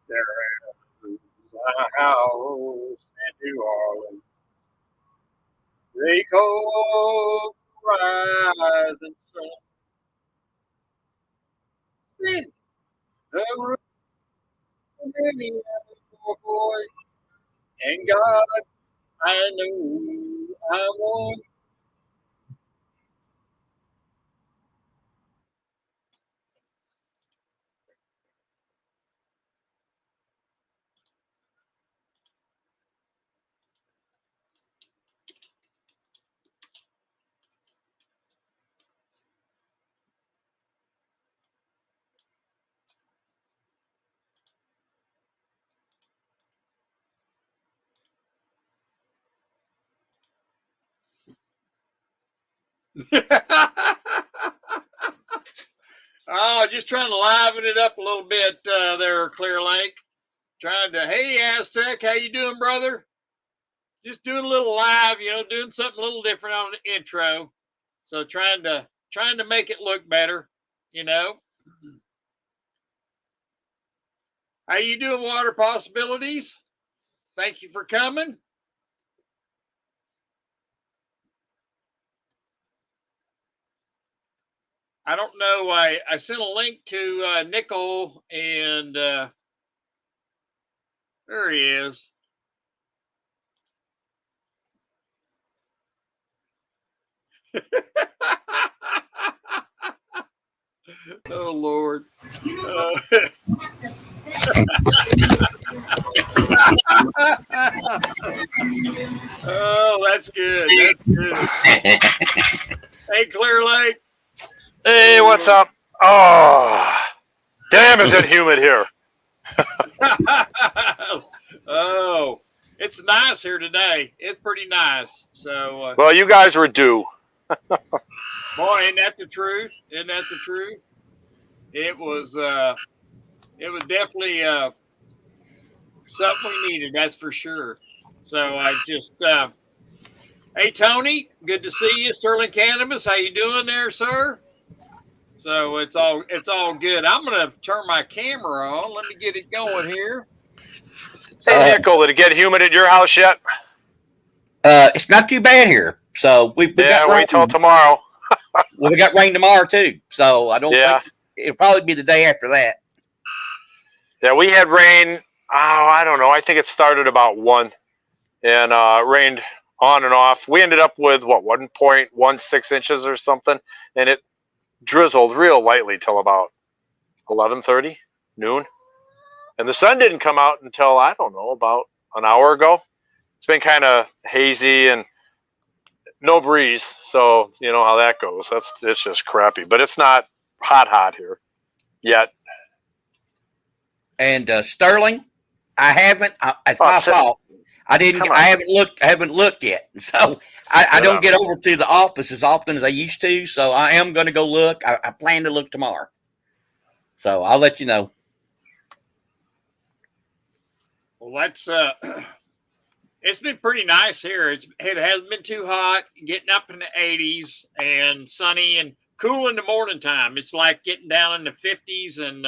There is a house in New Orleans. They call rising sun. In the room, many a boy, and God, I know I won. Oh, just trying to liven it up a little bit there, Clear Lake. Trying to, hey Aztec, how you doing, brother? Just doing a little live, doing something a little different on the intro. So trying to make it look better, you know. How you doing, Water Possibilities? Thank you for coming. I don't know. I sent a link to Nickel, and there he is. Oh Lord. Oh, that's good. That's good. Hey, Clear Lake. Hey, what's up? Oh, damn, is it humid here? Oh, it's nice here today. It's pretty nice. So, well, you guys were due. Boy, isn't that the truth? Isn't that the truth? It was definitely something we needed. That's for sure. So I just, hey Tony, good to see you. Sterling Cannabis, how you doing there, sir? So it's all good. I'm gonna turn my camera on. Let me get it going here. Hey, Nickel, did it get humid at your house yet? It's not too bad here. So we got rain. Wait till tomorrow. Well, we got rain tomorrow too. So I don't think it'll probably be the day after that. Yeah, we had rain. Oh, I don't know. I think it started about 1 and rained on and off. We ended up with 1.16 inches or something, and it drizzled real lightly till about 11:30 noon. And the sun didn't come out until, I don't know, about an hour ago. It's been kind of hazy and no breeze, so you know how that goes. It's just crappy, but it's not hot here yet. And Sterling, I haven't. It's my fault. I didn't. I haven't looked. I haven't looked yet. So I don't get over to the office as often as I used to. So I am going to go look. I plan to look tomorrow. So I'll let you know. Well, that's it's been pretty nice here. It hasn't been too hot, getting up in the 80s and sunny and cool in the morning time. It's like getting down in the 50s and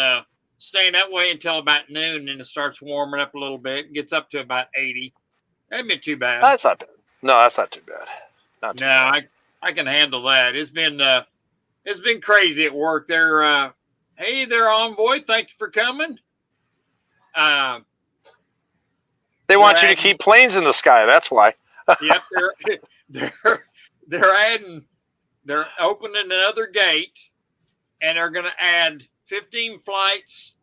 staying that way until about noon, and it starts warming up a little bit. It gets up to about 80. That ain't been too bad. That's not bad. No, that's not too bad. Not too bad. I can handle that. It's been crazy at work. Hey there, Envoy. Thank you for coming. They want you to keep planes in the sky. That's why. Yep, they're opening another gate, and they're going to add 15 flights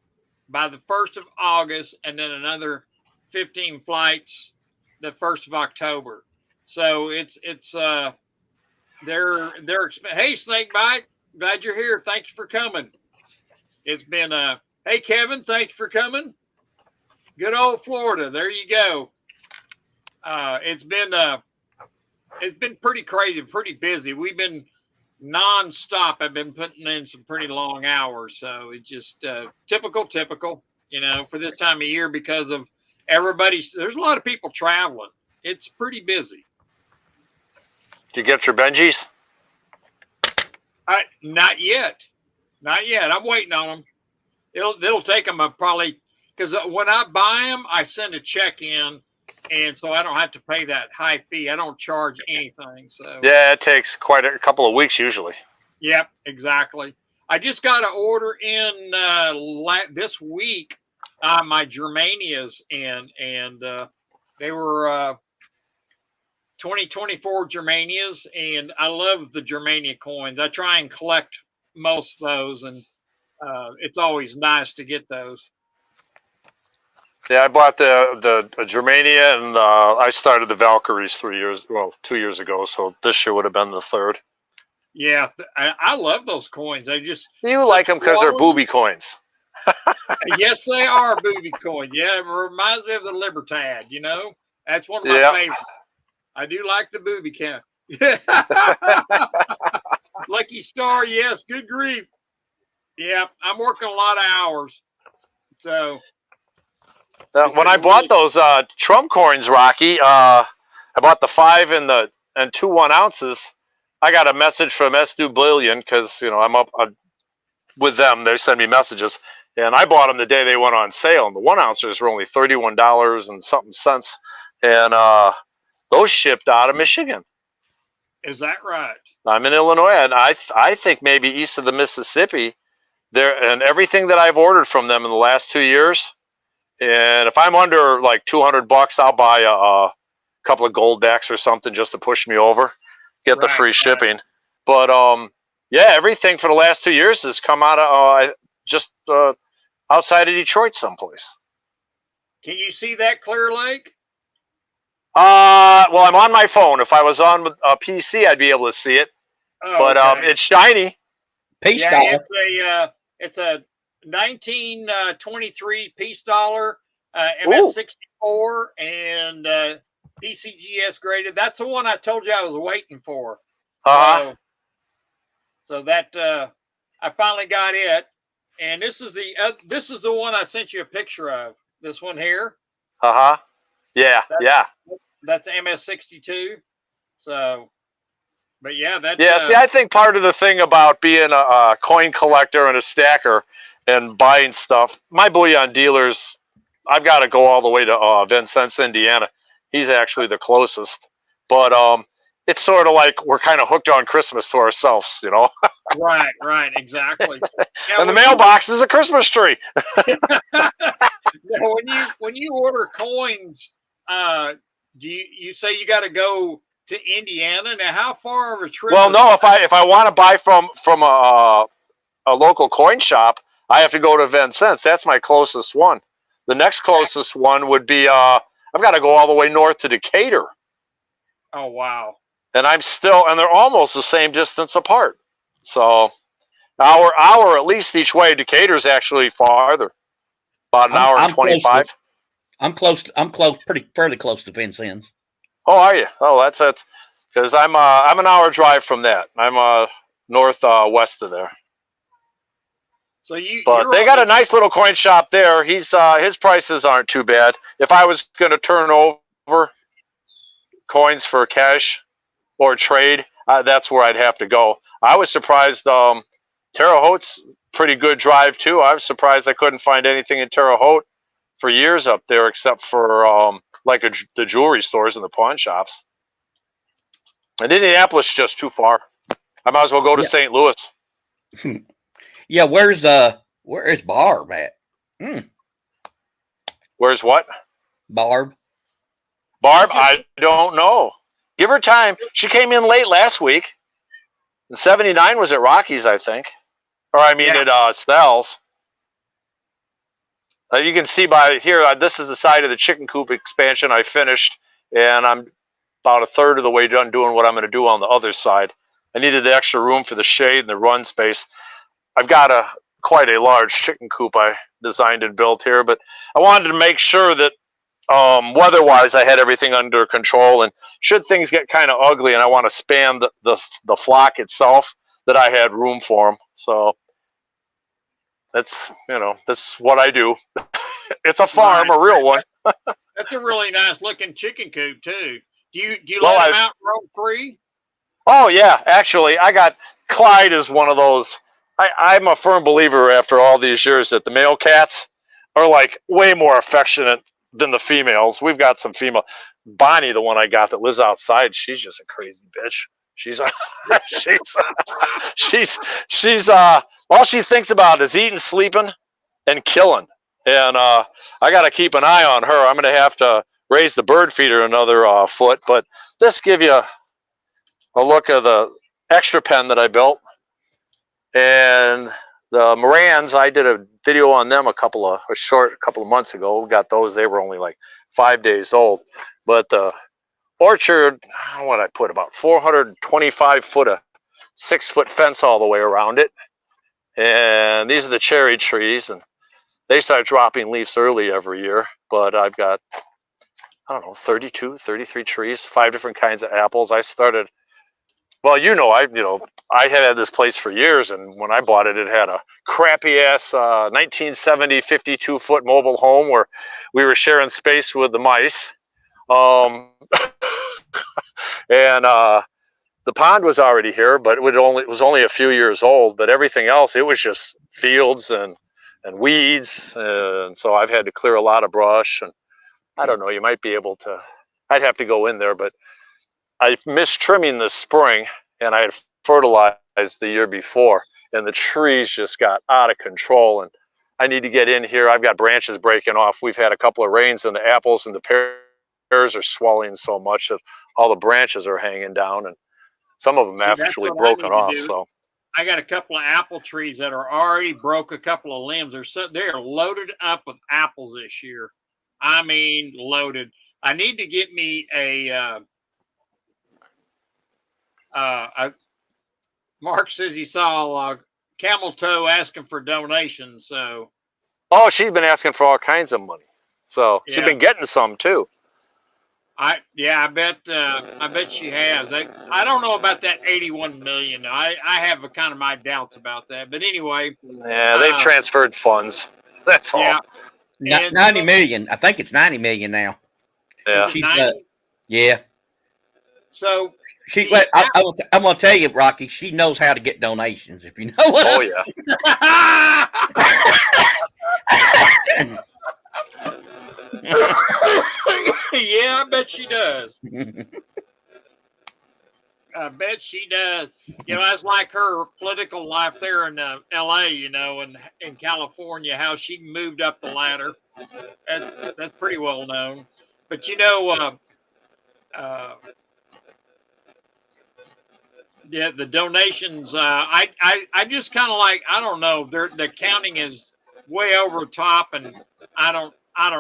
by the 1st of August, and then another 15 flights the 1st of October. So hey, Snakebite, glad you're here. Thank you for coming. It's been hey Kevin, thank you for coming. Good old Florida. There you go. It's been pretty crazy, pretty busy. We've been nonstop. I've been putting in some pretty long hours. So it's just typical, for this time of year because of there's a lot of people traveling. It's pretty busy. Did you get your Benjis? Not yet. Not yet. I'm waiting on them. It'll take them probably because when I buy them, I send a check in, and so I don't have to pay that high fee. I don't charge anything. So Yeah, it takes quite a couple of weeks usually. Yep, exactly. I just got an order in this week. My Germanias and they were 2024 Germanias, and I love the Germania coins. I try and collect most of those, and it's always nice to get those. Yeah, I bought the Germania, and I started the Valkyries 2 years ago. So this year would have been the third. Yeah, I love those coins. You like them because they're booby coins. Yes, they are booby coins. Yeah, it reminds me of the Libertad. That's one of my favorites. I do like the booby count. Lucky Star, yes. Good grief. Yeah, I'm working a lot of hours. So when I bought those Trump coins, Rocky, I bought the 5 and 2 1 ounces. I got a message from S. Dubillion because I'm up with them. They send me messages, and I bought them the day they went on sale. And the 1 ounces were only $31 and something cents, and those shipped out of Michigan. Is that right? I'm in Illinois, and I think maybe east of the Mississippi. And everything that I've ordered from them in the last 2 years, and if I'm under like $200, I'll buy a couple of gold backs or something just to push me over, get the free shipping. But yeah, everything for the last 2 years has come out of just outside of Detroit someplace. Can you see that Clear Lake? Well, I'm on my phone. If I was on a PC, I'd be able to see it. Oh, but okay. It's shiny. Peace dollar. It's a 1923 peace dollar, MS64, and PCGS graded. That's the one I told you I was waiting for. So that I finally got it, and this is the one I sent you a picture of. This one here. Yeah, That's MS62. So, but yeah, see, I think part of the thing about being a coin collector and a stacker and buying stuff, my bullion dealers, I've got to go all the way to Vincennes, Indiana. He's actually the closest, but it's sort of like we're kind of hooked on Christmas to ourselves, Right, exactly. Now, and the mailbox is a Christmas tree. When you order coins, do you say you got to go to Indiana? Now, how far of a trip? Well, no. If I want to buy from a local coin shop, I have to go to Vincennes. That's my closest one. The next closest one would be I've got to go all the way north to Decatur. Oh wow! And and they're almost the same distance apart. So, hour at least each way. Decatur's actually farther, about an hour and 25. I'm fairly close to Vincennes. Oh, are you? Oh, that's because I'm an hour drive from that. I'm northwest of there. So but they got a nice little coin shop there. His prices aren't too bad. If I was going to turn over coins for cash or trade, that's where I'd have to go. I was surprised. Terre Haute's pretty good drive too. I was surprised I couldn't find anything in Terre Haute for years up there, except for the jewelry stores and the pawn shops. And Indianapolis is just too far. I might as well go to St. Louis. Yeah, where's Barb at? Where's what? Barb, I don't know. Give her time. She came in late last week. The 79 was at Rockies, I think. Or at Snell's. You can see by here, this is the side of the chicken coop expansion I finished, and I'm about a third of the way done doing what I'm going to do on the other side. I needed the extra room for the shade and the run space. I've got quite a large chicken coop I designed and built here, but I wanted to make sure that weather-wise I had everything under control, and should things get kind of ugly and I want to span the flock itself, that I had room for them. So that's what I do. It's a farm, a real one. That's a really nice looking chicken coop too. Do you let them out roam free? Oh yeah, actually, Clyde is one of those. I'm a firm believer after all these years that the male cats are like way more affectionate than the females. We've got some female. Bonnie, the one I got that lives outside, she's just a crazy bitch. She's she's all she thinks about is eating, sleeping, and killing. And I got to keep an eye on her. I'm going to have to raise the bird feeder another foot. But this give you a look at the extra pen that I built. And the Morans, I did a video on them a couple of months ago. We got those. They were only like 5 days old. But the orchard, what I put, about 425 foot of 6 foot fence all the way around it. And these are the cherry trees. And they start dropping leaves early every year. But I've got, I don't know, 32, 33 trees, 5 different kinds of apples. I started, well, I had this place for years, and when I bought it, it had a crappy ass 1970 52 foot mobile home where we were sharing space with the mice. And the pond was already here, but it was only a few years old. But everything else, it was just fields and weeds, and so I've had to clear a lot of brush. And I don't know, you might be able to. I'd have to go in there, but I missed trimming this spring, and I had fertilized the year before, and the trees just got out of control. And I need to get in here. I've got branches breaking off. We've had a couple of rains, and the apples and the pears are swelling so much that all the branches are hanging down, and some of them actually broken off. So I got a couple of apple trees that are already broke a couple of limbs. They're loaded up with apples this year. I mean, loaded. I need to get me Mark says he saw Camel Toe asking for donations. So, she's been asking for all kinds of money. So she's been getting some too. I bet she has. I don't know about that 81 million. I have kind of my doubts about that. But anyway, yeah, they've transferred funds. That's all. Yeah. 90 million. I think it's 90 million now. Yeah. Yeah. So I'm gonna tell you, Rocky. She knows how to get donations. If you know what. Oh yeah. Yeah, I bet she does. I bet she does. That's like her political life there in L.A., and in California, how she moved up the ladder. That's pretty well known. But, the donations, I just kind of like, I don't know, the counting is way over top, and I don't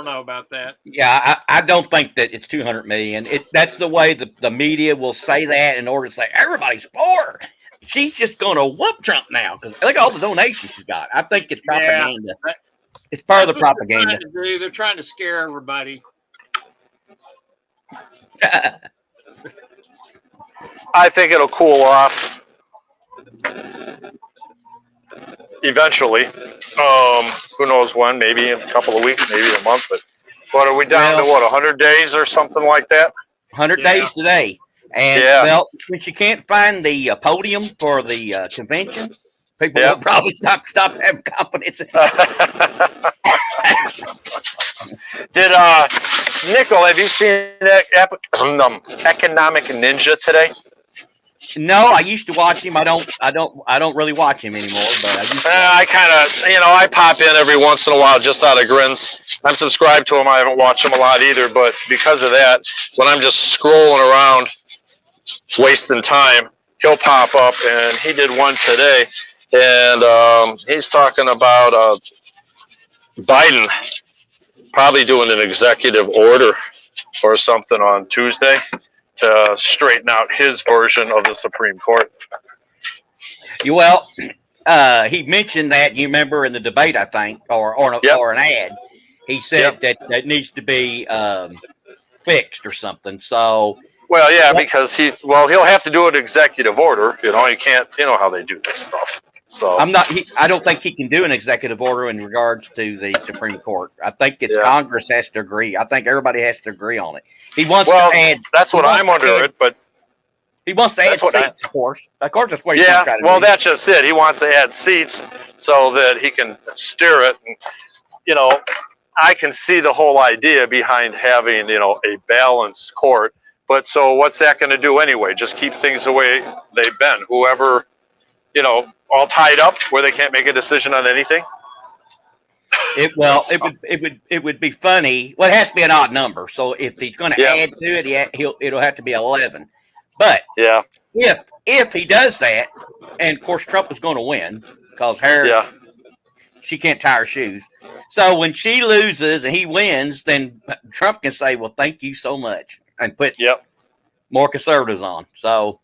know about that. Yeah, I don't think that it's 200 million. That's the way the media will say that in order to say everybody's poor. She's just going to whoop Trump now because look at all the donations she's got. I think it's propaganda. Yeah, it's part of the propaganda. They're trying to scare everybody. I think it'll cool off eventually. Who knows when? Maybe in a couple of weeks, maybe a month. But what are we down to? 100 days or something like that? 100 days today. And well, since you can't find the podium for the convention, people will probably stop having confidence. Did Nickel? Have you seen that Economic Ninja today? No, I used to watch him. I don't really watch him anymore. But I kind of, I pop in every once in a while just out of grins. I'm subscribed to him. I haven't watched him a lot either, but because of that, when I'm just scrolling around, wasting time, he'll pop up, and he did one today, and he's talking about Biden probably doing an executive order or something on Tuesday to straighten out his version of the Supreme Court. Well, he mentioned that, you remember, in the debate, I think, or an ad. He said that needs to be fixed or something. So, well, yeah, because he'll have to do an executive order. You can't, how they do this stuff. So I don't think he can do an executive order in regards to the Supreme Court. I think it's Congress has to agree. I think everybody has to agree on it. He wants to add. That's what I'm under it, but He wants to add That's what seats, of course. Of course, that's what he's Yeah, trying to well, do. that's just it. He wants to add seats so that he can steer it. And, you know, I can see the whole idea behind having, you know, a balanced court. But so what's that going to do anyway? Just keep things the way they've been. Whoever, you know, all tied up where they can't make a decision on anything. It would be funny. Well, it has to be an odd number. So if he's going to add to it, it'll have to be 11. But Yeah, if he does that, and of course Trump is going to win because Harris, she can't tie her shoes. So when she loses and he wins, then Trump can say, "Well, thank you so much," and put more conservatives on. So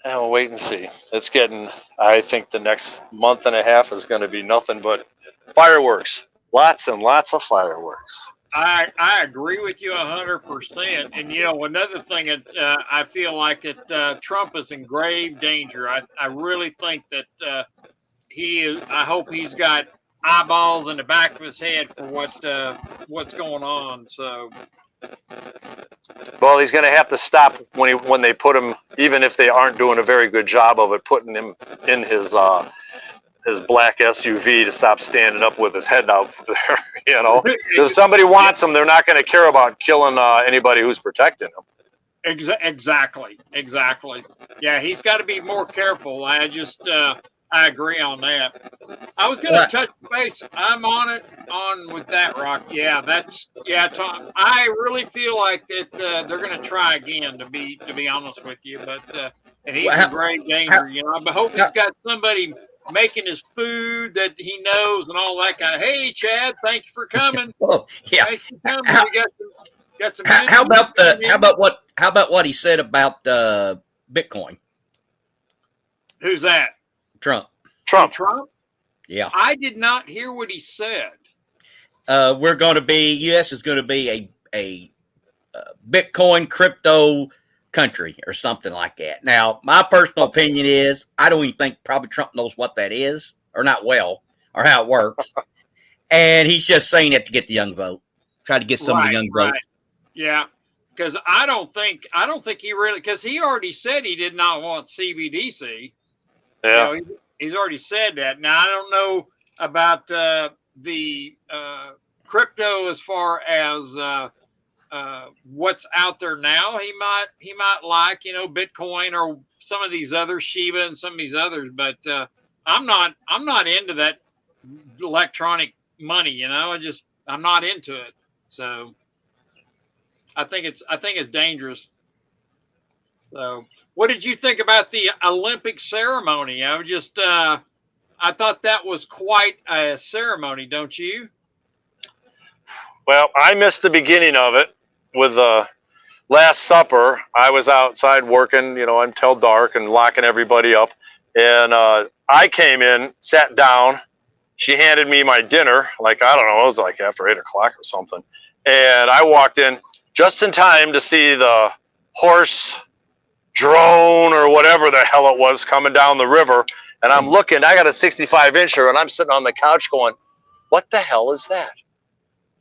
we'll wait and see. It's getting. I think the next month and a half is going to be nothing but fireworks. Lots and lots of fireworks. I agree with you 100%. And, you know, another thing that I feel like that Trump is in grave danger. I really think that he is. I hope he's got eyeballs in the back of his head for what's going on. So, well, he's going to have to stop when they put him, even if they aren't doing a very good job of it, putting him in his black SUV to stop standing up with his head out there. You know, if somebody wants him, they're not going to care about killing anybody who's protecting him. Exactly. Yeah, he's got to be more careful. I agree on that. I was going to touch base. I'm on with that, Rock. Yeah, Tom. I really feel like that they're going to try again. To be honest with you, but and he's in great danger. You know, I hope he's got somebody making his food that he knows and all that kind of. Hey, Chad, thank you for coming. Oh, yeah. Thank you for coming. We got some. How about what he said about Bitcoin? Who's that? Trump. Yeah. I did not hear what he said. U.S. is going to be a Bitcoin crypto country or something like that. Now, my personal opinion is I don't even think probably Trump knows what that is or not well or how it works. And he's just saying it to get the young vote, try to get some of the young vote. Yeah. Because I don't think he really, because he already said he did not want CBDC. Yeah. You know, he's already said that. Now I don't know about the crypto as far as what's out there now. He might like, you know, Bitcoin or some of these other Shiba and some of these others, but I'm not into that electronic money. You know, I'm not into it. So I think it's dangerous. So, what did you think about the Olympic ceremony? I thought that was quite a ceremony, don't you? Well, I missed the beginning of it with the Last Supper. I was outside working, you know, until dark and locking everybody up. And I came in, sat down. She handed me my dinner, like, I don't know, it was like after 8 o'clock or something. And I walked in just in time to see the horse drone or whatever the hell it was coming down the river. And I'm looking, I got a 65-incher and I'm sitting on the couch going, what the hell is that?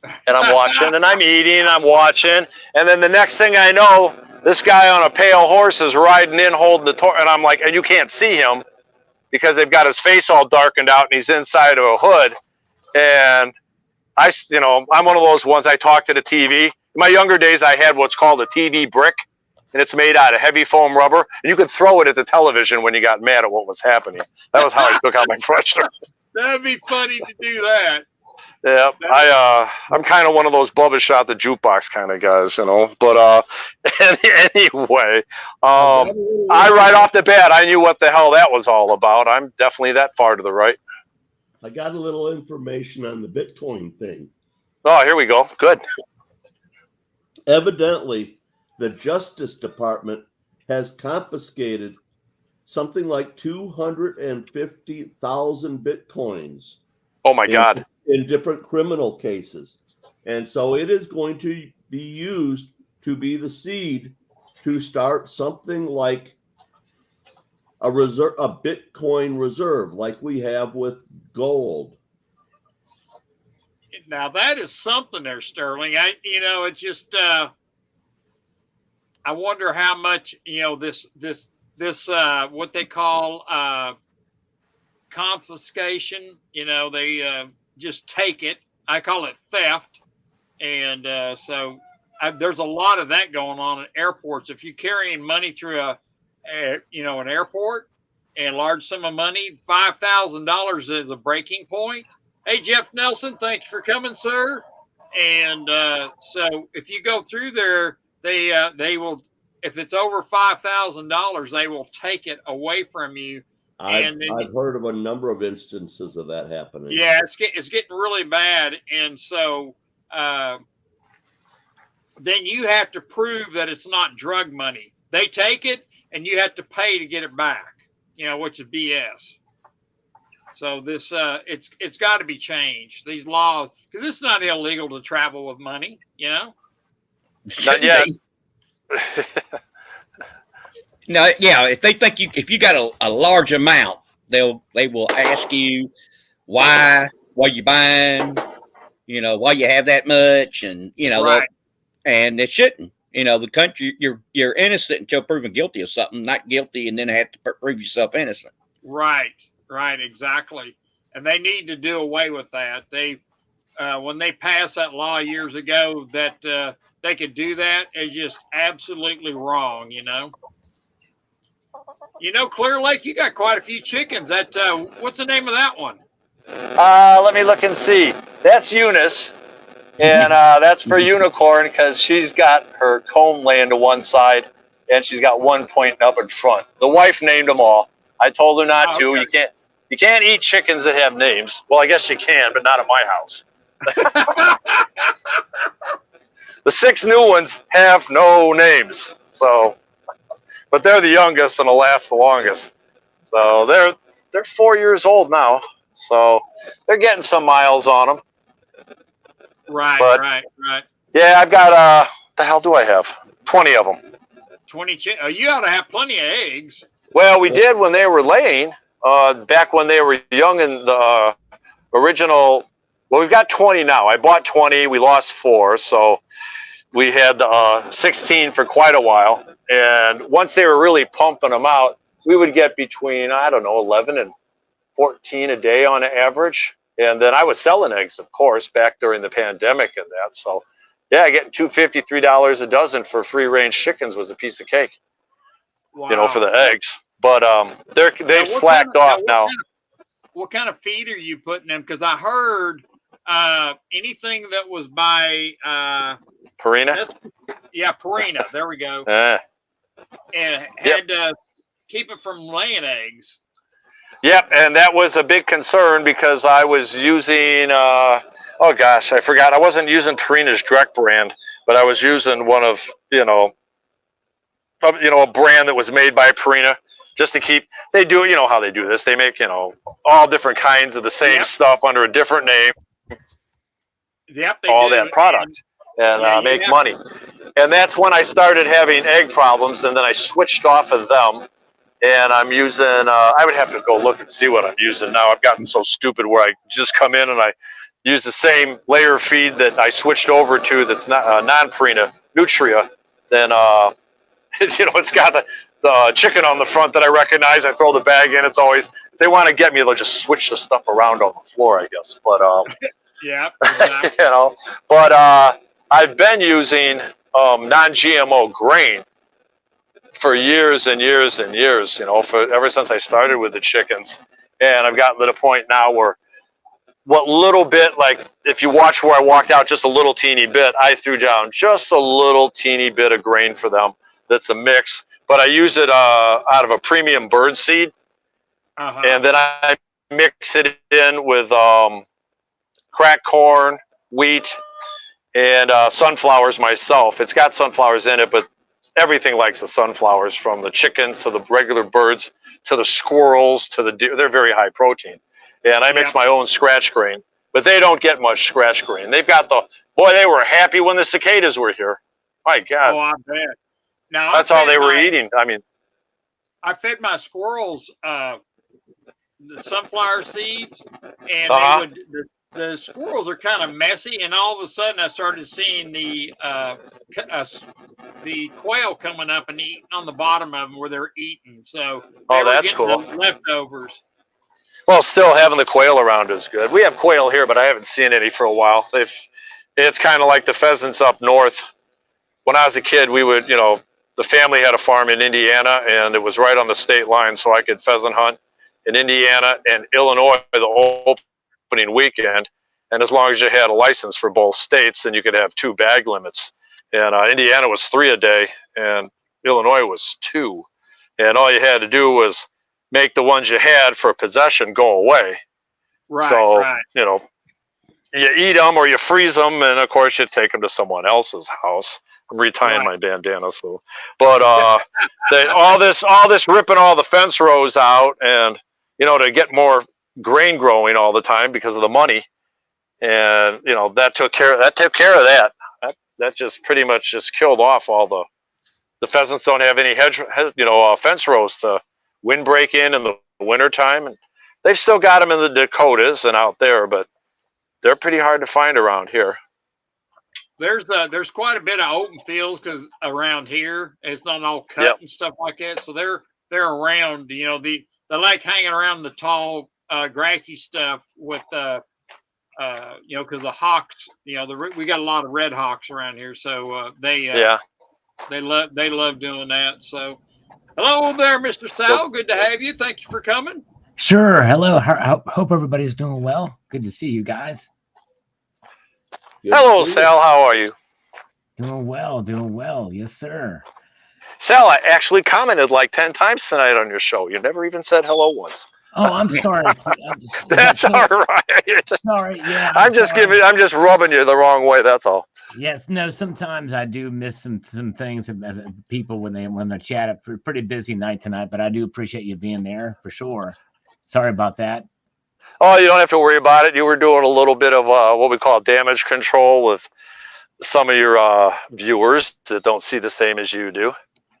And I'm watching and I'm eating, I'm watching. And then the next thing I know, this guy on a pale horse is riding in holding the torch. And I'm like, and you can't see him because they've got his face all darkened out and he's inside of a hood. And I'm one of those ones, I talk to the TV. In my younger days, I had what's called a TV brick. And it's made out of heavy foam rubber. And you could throw it at the television when you got mad at what was happening. That was how I took out my frustration. That'd be funny to do that. Yeah, I'm kind of one of those Bubba shot the jukebox kind of guys, you know. But anyway, I right off the bat, I knew what the hell that was all about. I'm definitely that far to the right. I got a little information on the Bitcoin thing. Oh, here we go. Good. Evidently, the Justice Department has confiscated something like 250,000 Bitcoins. Oh, my God. In different criminal cases. And so it is going to be used to be the seed to start something like a Bitcoin reserve like we have with gold. Now that is something there, Sterling. I wonder how much, this what they call confiscation. They just take it. I call it theft, and there's a lot of that going on at airports. If you're carrying money through an airport, and large sum of money, $5,000 is a breaking point. Hey, Jeff Nelson, thank you for coming, sir. And so if you go through there, they will, if it's over $5,000, they will take it away from you. I've heard of a number of instances of that happening. Yeah, it's getting really bad. And so then you have to prove that it's not drug money. They take it and you have to pay to get it back, which is BS. So this, it's got to be changed. These laws, because it's not illegal to travel with money, Not yet. No, yeah. If they think if you got a large amount, they will ask you why you buying, why you have that much, and right. And it shouldn't. The country, you're innocent until proven guilty of something, not guilty, and then have to prove yourself innocent. Right, exactly. And they need to do away with that. They, when they passed that law years ago that they could do that, is just absolutely wrong. Clear Lake, you got quite a few chickens. That what's the name of that one? Let me look and see. That's Eunice. And that's for Unicorn because she's got her comb laying to one side and she's got one pointing up in front. The wife named them all. I told her not to. Okay. You can't eat chickens that have names. Well, I guess you can, but not at my house. The 6 new ones have no names. So, but they're the youngest and will last the longest. So they're 4 years old now. So they're getting some miles on them. Right. Yeah, I've got the hell do I have? 20 of them. 20 you ought to have plenty of eggs. Well, we did when they were laying. Back when they were young in the original. Well, we've got 20 now. I bought 20. We lost 4, so we had 16 for quite a while. And once they were really pumping them out, we would get between 11 and 14 a day on average. And then I was selling eggs, of course, back during the pandemic and that. So, yeah, getting $2.50, $3 a dozen for free-range chickens was a piece of cake. Wow. For the eggs. But they've slacked off now. What kind of feed are you putting them? Because I heard anything that was by Purina? Yeah, Purina. There we go. And had to keep it from laying eggs. Yep, and that was a big concern because I was using, I forgot. I wasn't using Purina's direct brand, but I was using one of, a brand that was made by Purina just to keep, they do, how they do this. They make, all different kinds of the same stuff under a different name. Yep, all that product and make money. And that's when I started having egg problems, and then I switched off of them. And I'm using, I would have to go look and see what I'm using now. I've gotten so stupid where I just come in and I use the same layer feed that I switched over to that's not non-Purina, Nutria. Then, it's got the chicken on the front that I recognize. I throw the bag in. It's always, if they want to get me, they'll just switch the stuff around on the floor, I guess. But, yeah, exactly. But I've been using non-GMO grain for years and years and years, ever since I started with the chickens. And I've gotten to the point now where what little bit, like if you watch where I walked out just a little teeny bit, I threw down just a little teeny bit of grain for them. That's a mix, but I use it out of a premium bird seed. And then I mix it in with cracked corn, wheat, and sunflowers myself. It's got sunflowers in it, but everything likes the sunflowers, from the chickens to the regular birds to the squirrels to the deer. They're very high protein. And I mix my own scratch grain, but they don't get much scratch grain. They've got they were happy when the cicadas were here. My God. Oh, I bet. Now, that's all they were eating. I mean, I fed my squirrels the sunflower seeds, and the squirrels are kind of messy, and all of a sudden I started seeing the the quail coming up and eating on the bottom of them where they're eating. So Oh, they were that's getting cool. the leftovers. Well, still having the quail around is good. We have quail here, but I haven't seen any for a while. It's kind of like the pheasants up north. When I was a kid, we would, the family had a farm in Indiana, and it was right on the state line, so I could pheasant hunt in Indiana and Illinois the opening weekend. And as long as you had a license for both states, then you could have 2 bag limits. And Indiana was 3 a day, and Illinois was 2. And all you had to do was make the ones you had for possession go away. Right. So, right. You eat them or you freeze them, and of course you take them to someone else's house. I'm retying my bandana, so. But all this ripping all the fence rows out, and to get more grain growing all the time because of the money, and that took care of that. That just pretty much just killed off all the pheasants. Don't have any fence rows to windbreak in the wintertime, and they've still got them in the Dakotas and out there, but they're pretty hard to find around here. There's quite a bit of open fields because around here it's not all cut and stuff like that. So they're around. They like hanging around the tall grassy stuff with because the hawks. We got a lot of red hawks around here, so they love doing that. So hello there, Mr. Sal. Good to have you. Thank you for coming. Sure. Hello. Hope everybody's doing well. Good to see you guys. Hello, Sal. How are you? Doing well. Yes, sir. Sal, I actually commented like 10 times tonight on your show. You never even said hello once. Oh, I'm sorry. That's all right. Sorry. Yeah. I'm just rubbing you the wrong way. That's all. Yes. No. Sometimes I do miss some things. People when they chat. A pretty busy night tonight, but I do appreciate you being there for sure. Sorry about that. Oh, you don't have to worry about it. You were doing a little bit of what we call damage control with some of your viewers that don't see the same as you do.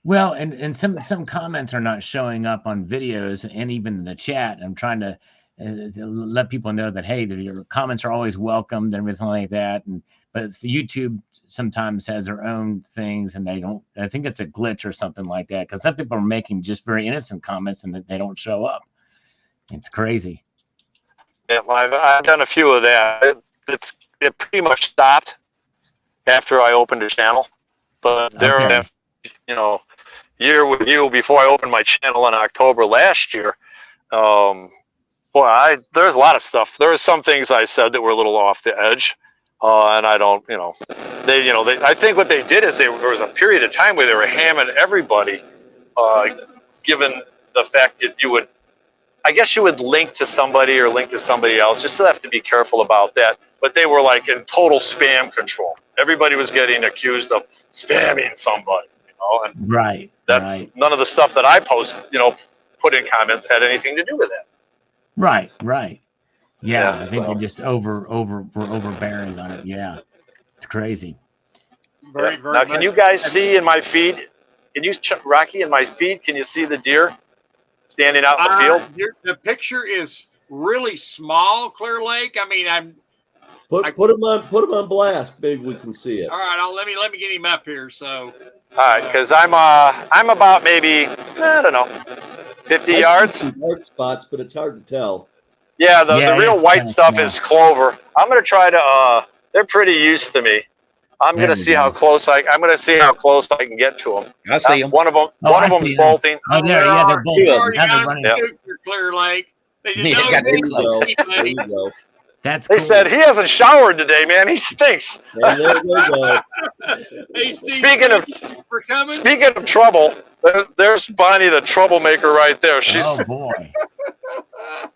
Well, and some comments are not showing up on videos and even in the chat. I'm trying to let people know that, hey, your comments are always welcomed and everything like that. But YouTube sometimes has their own things, and they don't. I think it's a glitch or something like that, because some people are making just very innocent comments and they don't show up. It's crazy. Yeah, I've done a few of that. It pretty much stopped after I opened the channel. But year with you before I opened my channel in October last year, there's a lot of stuff. There were some things I said that were a little off the edge, and I don't, I think what they did is there was a period of time where they were hamming everybody, given the fact that you would link to somebody or link to somebody else. Just have to be careful about that. But they were like in total spam control. Everybody was getting accused of spamming somebody, and right. None of the stuff that I post, put in comments had anything to do with that. Right. Yeah, I think they just were overbearing on it. Yeah, it's crazy. Very now, can you guys see in my feed? Rocky, in my feed, can you see the deer standing out in the field? The picture is really small, Clear Lake. I mean, put him on blast. Maybe we can see it. All right, let me get him up here. So, all right, because I'm about maybe 50 yards. Some dark spots, but it's hard to tell. Yeah, the real white stuff is clover. I'm gonna try to. They're pretty used to me. I'm gonna see how close I can get to them. I see them. One of them's bolting. Oh, they're bolting. Clear Lake. There you go. That's cool. They said he hasn't showered today, man. He stinks. And there we go. Hey, Steve, Speaking of trouble, there's Bonnie, the troublemaker, right there. Oh boy,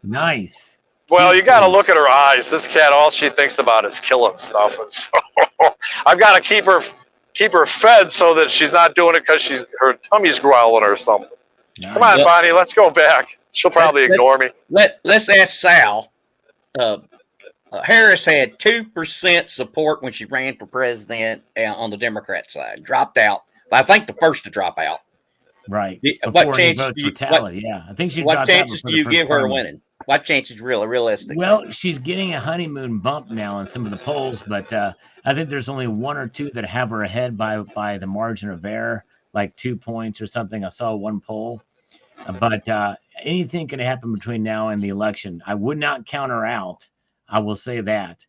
nice. Well, you got to look at her eyes. This cat, all she thinks about is killing stuff, and so I've got to keep her fed so that she's not doing it because her tummy's growling or something. Nice. Come on, Bonnie, let's go back. She'll probably ignore me. Let's ask Sal. Harris had 2% support when she ran for president on the Democrat side. Dropped out. I think the first to drop out. Right. What chances do you? I think she. What chances do you give her winning? What chance is realistic? Well, she's getting a honeymoon bump now in some of the polls, but I think there's only one or two that have her ahead by the margin of error, like 2 points or something. I saw one poll, but anything can happen between now and the election. I would not count her out. I will say that,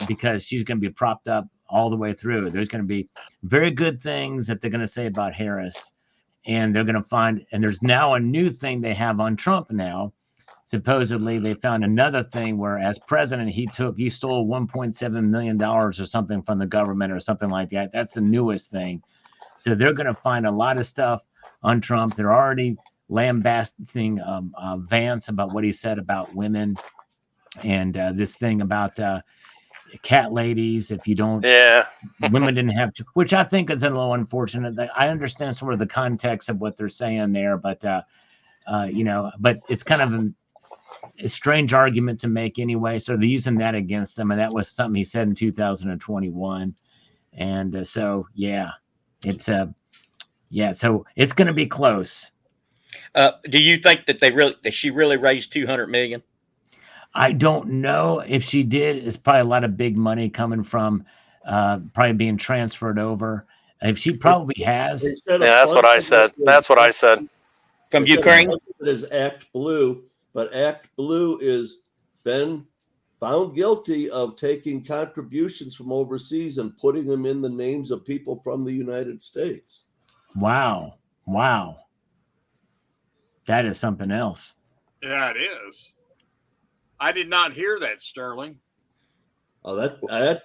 because she's going to be propped up all the way through. There's going to be very good things that they're going to say about Harris, and they're going to find. And there's now a new thing they have on Trump now. Supposedly, they found another thing where, as president, he stole $1.7 million or something from the government or something like that. That's the newest thing. So they're going to find a lot of stuff on Trump. They're already lambasting Vance about what he said about women and this thing about cat ladies. If you don't, women didn't have to, which I think is a little unfortunate. I understand sort of the context of what they're saying there, but but it's kind of a strange argument to make anyway. So they're using that against them. And that was something he said in 2021. And so it's so it's going to be close. Do you think that she really raised $200 million? I don't know if she did. It's probably a lot of big money coming from probably being transferred over. If she probably has. That's what I said. That's what I said. From Ukraine? It is Act Blue, but Act Blue is been found guilty of taking contributions from overseas and putting them in the names of people from the United States. Wow. That is something else. Yeah, it is. I did not hear that, Sterling. Oh, I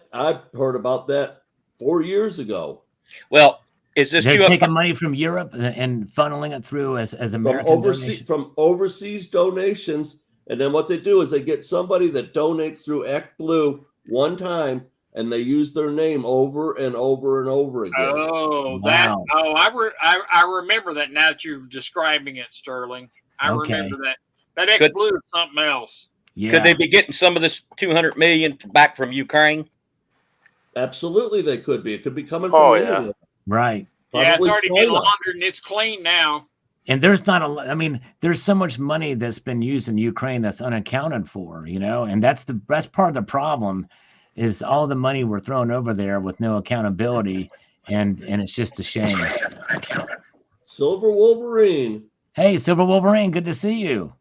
heard about that 4 years ago. Well, is this they're taking money from Europe and funneling it through as American from overseas donations, and then what they do is they get somebody that donates through Act Blue one time, and they use their name over and over and over again. Oh, wow. I remember that now that you're describing it, Sterling. I remember that. That Act Blue is something else. Yeah. Could they be getting some of this $200 million back from Ukraine? Absolutely, they could be. It could be coming from India. Right. Probably it's already been laundered and it's clean now. And there's not there's so much money that's been used in Ukraine that's unaccounted for, and that's part of the problem is all the money we're throwing over there with no accountability. And it's just a shame. Silver Wolverine. Hey, Silver Wolverine, good to see you.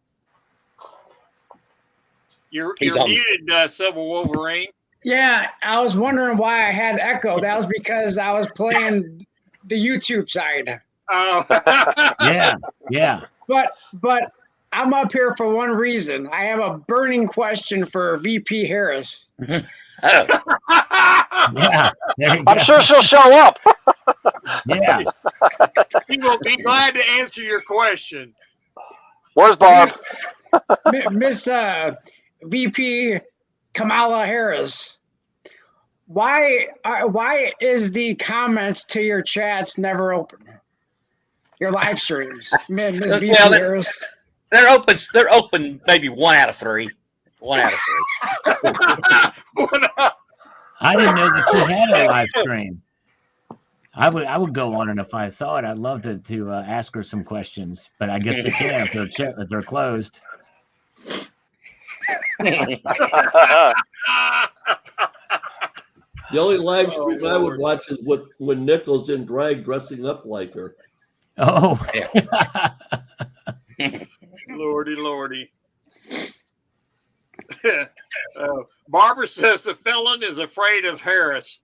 You're muted, Silver Wolverine. Yeah, I was wondering why I had echo. That was because I was playing the YouTube side. Oh, yeah. But I'm up here for one reason. I have a burning question for VP Harris. Yeah, I'm sure she'll show up. Yeah, he will be glad to answer your question. Where's Barb? Miss VP Kamala Harris. Why is the comments to your chats never open? Your live streams, Miss VP Harris. They're open. They're open. Maybe 1 out of 3. 1 out of 3. I didn't know that you had a live stream. I would go on, and if I saw it, I'd love to ask her some questions. But I guess we can't if they're closed. The only live stream I would watch is when Nichols in drag dressing up like her. Oh, Lordy. Barbara says the felon is afraid of Harris.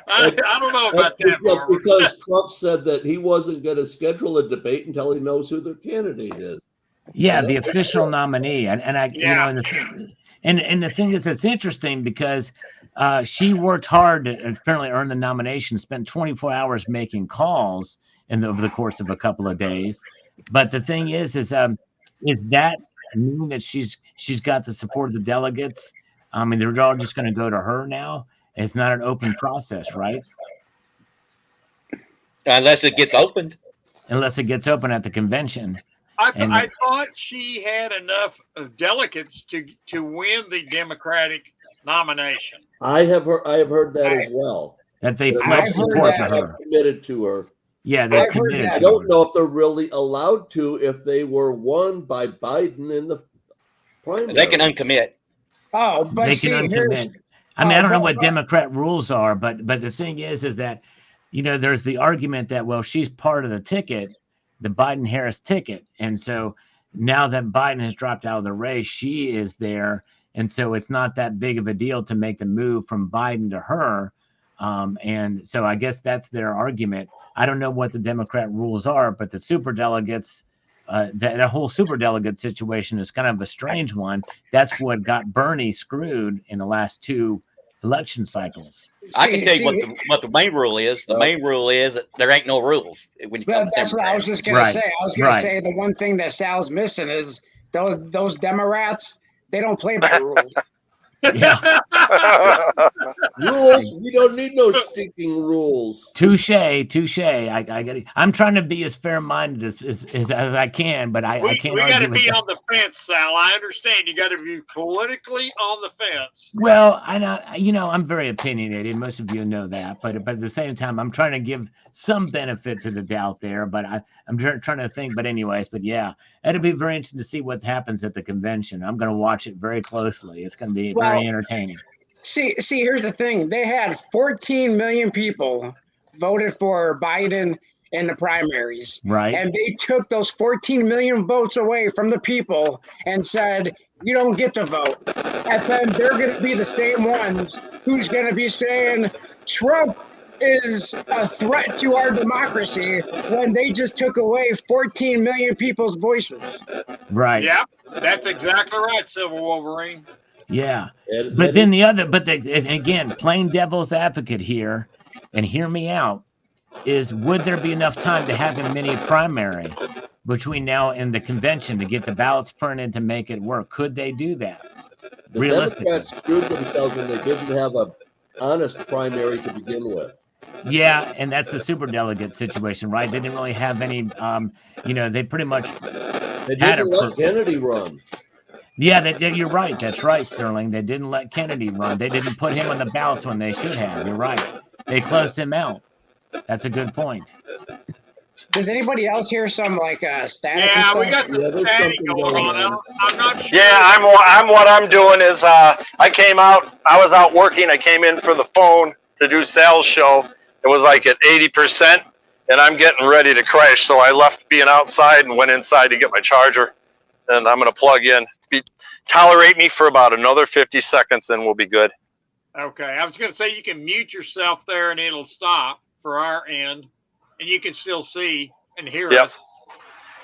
I don't know about that, Barbara. Because Trump said that he wasn't going to schedule a debate until he knows who their candidate is. Yeah, the official nominee, and the thing is, it's interesting because she worked hard to apparently earn the nomination, spent 24 hours making calls over the course of a couple of days. But the thing is that mean that she's got the support of the delegates? I mean, they're all just going to go to her now. It's not an open process, right? Unless it gets opened. Unless it gets open at the convention. I thought she had enough delegates to win the Democratic nomination. I have heard that as well. That they pledged support to her. Committed to her Yeah, they're I've heard committed. that. I don't know if they're really allowed to if they were won by Biden in the primary. They can uncommit. Oh, but They see, can here's uncommit. I mean, I don't know what but- Democrat rules are, but the thing is that, you know, there's the argument that, well, she's part of the ticket, the Biden-Harris ticket, and so now that Biden has dropped out of the race, she is there, and so it's not that big of a deal to make the move from Biden to her, and so I guess that's their argument. I don't know what the Democrat rules are, but the superdelegates. That whole superdelegate situation is kind of a strange one. That's what got Bernie screwed in the last 2 election cycles. I can tell you what the main rule is. The main rule is that there ain't no rules when you come to that's what I was Democrats. just gonna Right, say. I was gonna right. say the one thing that Sal's missing is those Democrats. They don't play by the rules. Yeah, Rules? We don't need no stinking rules. touche. I get it. I'm trying to be as fair-minded as I can, but I we can't. got argue to with be that. on the fence, Sal. I understand. You got to be politically on the fence. Well, I know, you know, I'm very opinionated. Most of you know that, but at the same time, I'm trying to give some benefit to the doubt there. But I'm trying to think. But anyways, but yeah, it'll be very interesting to see what happens at the convention. I'm going to watch it very closely. It's going to be very entertaining. See, here's the thing. They had 14 million people voted for Biden in the primaries. Right. And they took those 14 million votes away from the people and said, you don't get to vote. And then they're going to be the same ones who's going to be saying Trump is a threat to our democracy when they just took away 14 million people's voices. Right. Yeah, that's exactly right, Civil Wolverine. Yeah. But then and again, plain devil's advocate here, and hear me out, is would there be enough time to have a mini primary between now and the convention to get the ballots printed to make it work? Could they do that? The Realistically. Democrats screwed themselves when they didn't have a honest primary to begin with. Yeah, and that's the superdelegate situation, right? They didn't really have any, you know, they pretty much They had didn't let Kennedy run. Yeah, you're right. That's right, Sterling. They didn't let Kennedy run. They didn't put him on the ballots when they should have. You're right. They closed him out. That's a good point. Does anybody else hear some like static? Yeah, and we stuff? got some there's static something going going on. on. I'm not sure. Yeah, what I'm doing is I was out working. I came in for the phone to do Sal's show. It was like at 80%, and I'm getting ready to crash. So I left being outside and went inside to get my charger, and I'm going to plug in. Tolerate me for about another 50 seconds, and we'll be good. Okay, I was going to say you can mute yourself there and it'll stop for our end, and you can still see and hear Yep. us.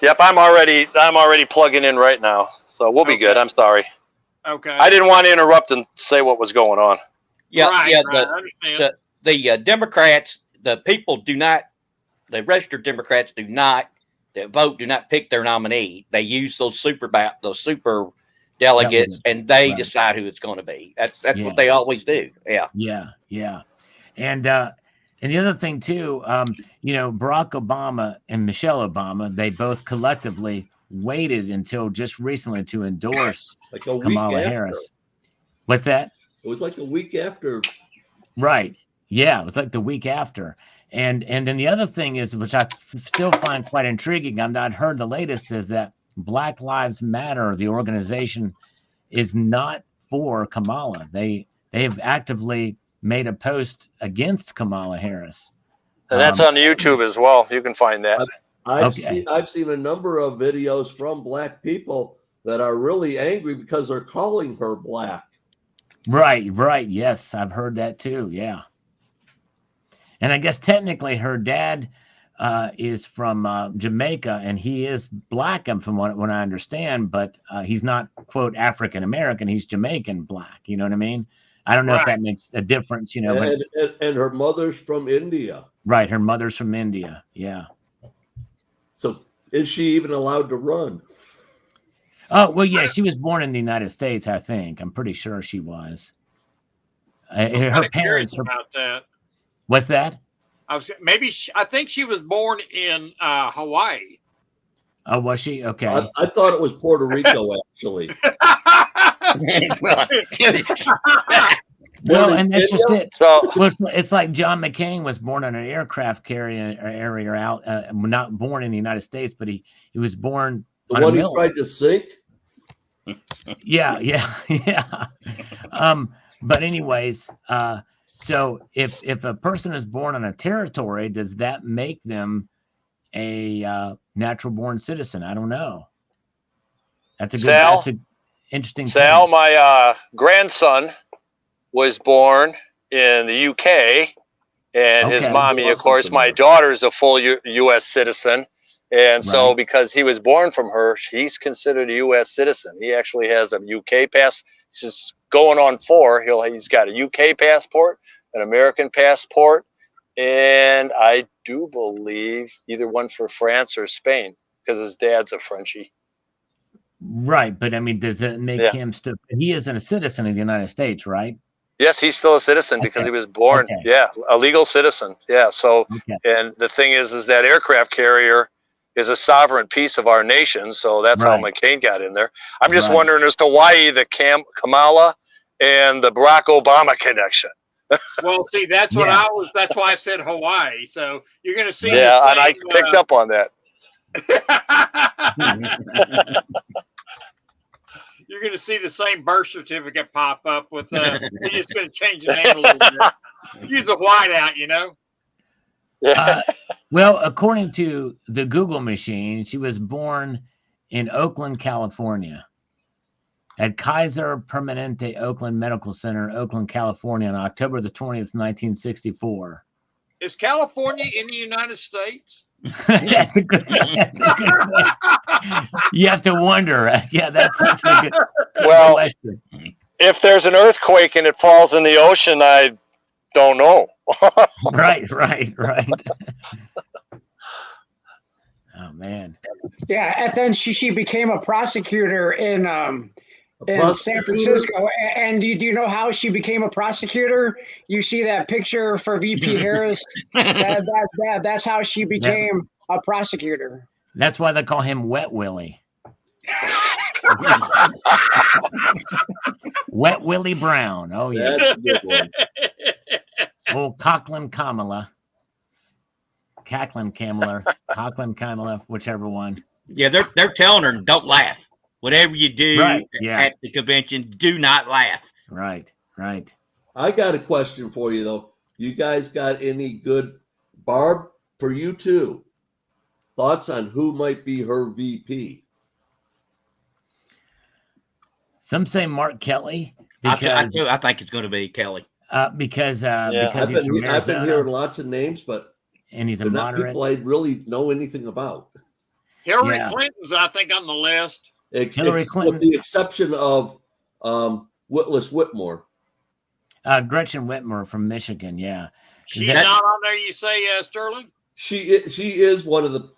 Yep, I'm already plugging in right now, so we'll be good. I'm sorry. Okay. I didn't want to interrupt and say what was going on. Yeah, right, yeah. right, I understand. The Democrats, the people do not, the registered Democrats do not, that vote do not pick their nominee. They use those super delegates, and they decide who it's going to be. That's what they always do. Yeah. Yeah. And the other thing too, you know, Barack Obama and Michelle Obama, they both collectively waited until just recently to endorse Like a week Kamala after. Harris. What's that? It was like a week after. Right. Yeah, it was like the week after. And then the other thing is, which I still find quite intriguing, I've not heard the latest, is that Black Lives Matter, the organization, is not for Kamala. They have actively made a post against Kamala Harris. And that's on YouTube as well. You can find that. I've seen a number of videos from black people that are really angry because they're calling her black. Right. Yes, I've heard that too. Yeah. And I guess technically her dad is from Jamaica, and he is black, from what I understand, but he's not, quote, African American. He's Jamaican black. You know what I mean? I don't know if that makes a difference, you know. And her mother's from India. Right. Her mother's from India. Yeah. So is she even allowed to run? Oh, well, yeah, she was born in the United States, I think. I'm pretty sure she was. Her parents. About that. What's that? I think she was born in Hawaii. Oh, was she? Okay. I thought it was Puerto Rico, actually. Well, Born in and that's just Kenya? it. So Well, it's like John McCain was born on an aircraft carrier out, not born in the United States, but he was born The on a one he mill. tried to sink? Yeah, yeah. But anyways, so if a person is born on a territory, does that make them a natural born citizen? I don't know. That's a good. Sal? That's an interesting. Sal, point. my grandson was born in the UK, and his Okay. mommy, of Awesome course, to my know. daughter's a full U.S. citizen. And so Right. because he was born from her, he's considered a U.S. citizen. He actually has a UK pass. He's going on 4. He's got a UK passport, an American passport, and I do believe either one for France or Spain because his dad's a Frenchie. Right, but I mean, does that make Yeah. him still? He isn't a citizen of the United States, right? Yes, he's still a citizen because Okay. he was born. Okay. Yeah, a legal citizen. Yeah. So, Okay. and the thing is that aircraft carrier is a sovereign piece of our nation. So that's how Right. McCain got in there. I'm just Right. wondering as to why the Kamala and the Barack Obama connection. Well, see, that's what Yeah. I was. That's why I said Hawaii. So you're going to see. Yeah, the and I same, picked up on that. You're going to see the same birth certificate pop up with. They're just going to change the name a little bit. Use a whiteout, you know. Yeah. Well, according to the Google machine, she was born in Oakland, California, at Kaiser Permanente Oakland Medical Center, Oakland, California, on October the 20th, 1964. Is California in the United States? That's a good point. You have to wonder. Yeah, that's such a good Well, question. if there's an earthquake and it falls in the ocean, I don't know. Right. Oh man. Yeah, and then she became a prosecutor in San Prosecutor? Francisco. And do you know how she became a prosecutor? You see that picture for VP Harris? That's how she became a prosecutor. That's why they call him Wet Willie. Wet Willie Brown. Oh yeah. That's a good one. Old Cochran Kamala. Cochran Kamala, whichever one. Yeah, they're telling her don't laugh. Whatever you do Right, yeah. at the convention, do not laugh. Right. I got a question for you, though. You guys got any good, Barb, for you too, thoughts on who might be her VP? Some say Mark Kelly I because think it's going to be Kelly. because Yeah. because I've he's from been Arizona hearing lots of names, but and he's a they're not moderate. people I really know anything about. Hillary Yeah. Clinton's, I think, on the list. Hillary Clinton. With the exception of Whitlis Whitmore. Gretchen Whitmer from Michigan. Yeah. She's That- not on there. You say, Sterling? She is one of the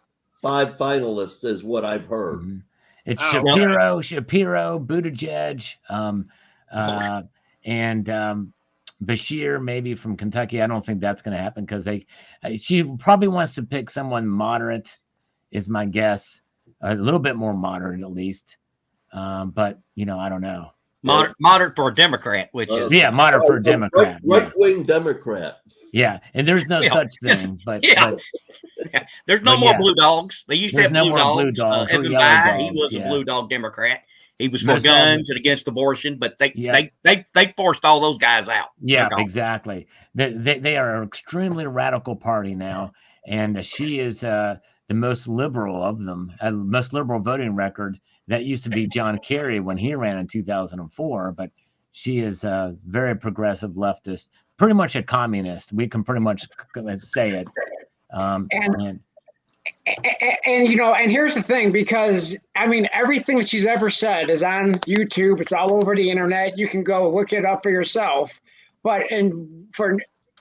5 finalists, is what I've heard. Mhm. It's Oh, Shapiro, Buttigieg, and Bashir, maybe from Kentucky. I don't think that's going to happen because she probably wants to pick someone moderate, is my guess, a little bit more moderate at least. But I don't know. Moderate for a Democrat, which is Yeah, moderate for a Democrat. Right-wing Democrat. Yeah, and there's no Yeah. such thing. But, Yeah. but there's no But more yeah. blue dogs. They used to There's have no blue more dogs. blue dogs or Evan yellow Bayh, he dogs, was yeah. a blue dog Democrat. He was for Most of guns and against abortion, but Yeah. they forced all those guys out. yeah, They're gone. exactly. They are an extremely radical party now, and she is the most liberal of them, most liberal voting record. That used to be John Kerry when he ran in 2004, but she is a very progressive leftist, pretty much a communist. We can pretty much say it. And here's the thing, because I mean, everything that she's ever said is on YouTube. It's all over the internet. You can go look it up for yourself. But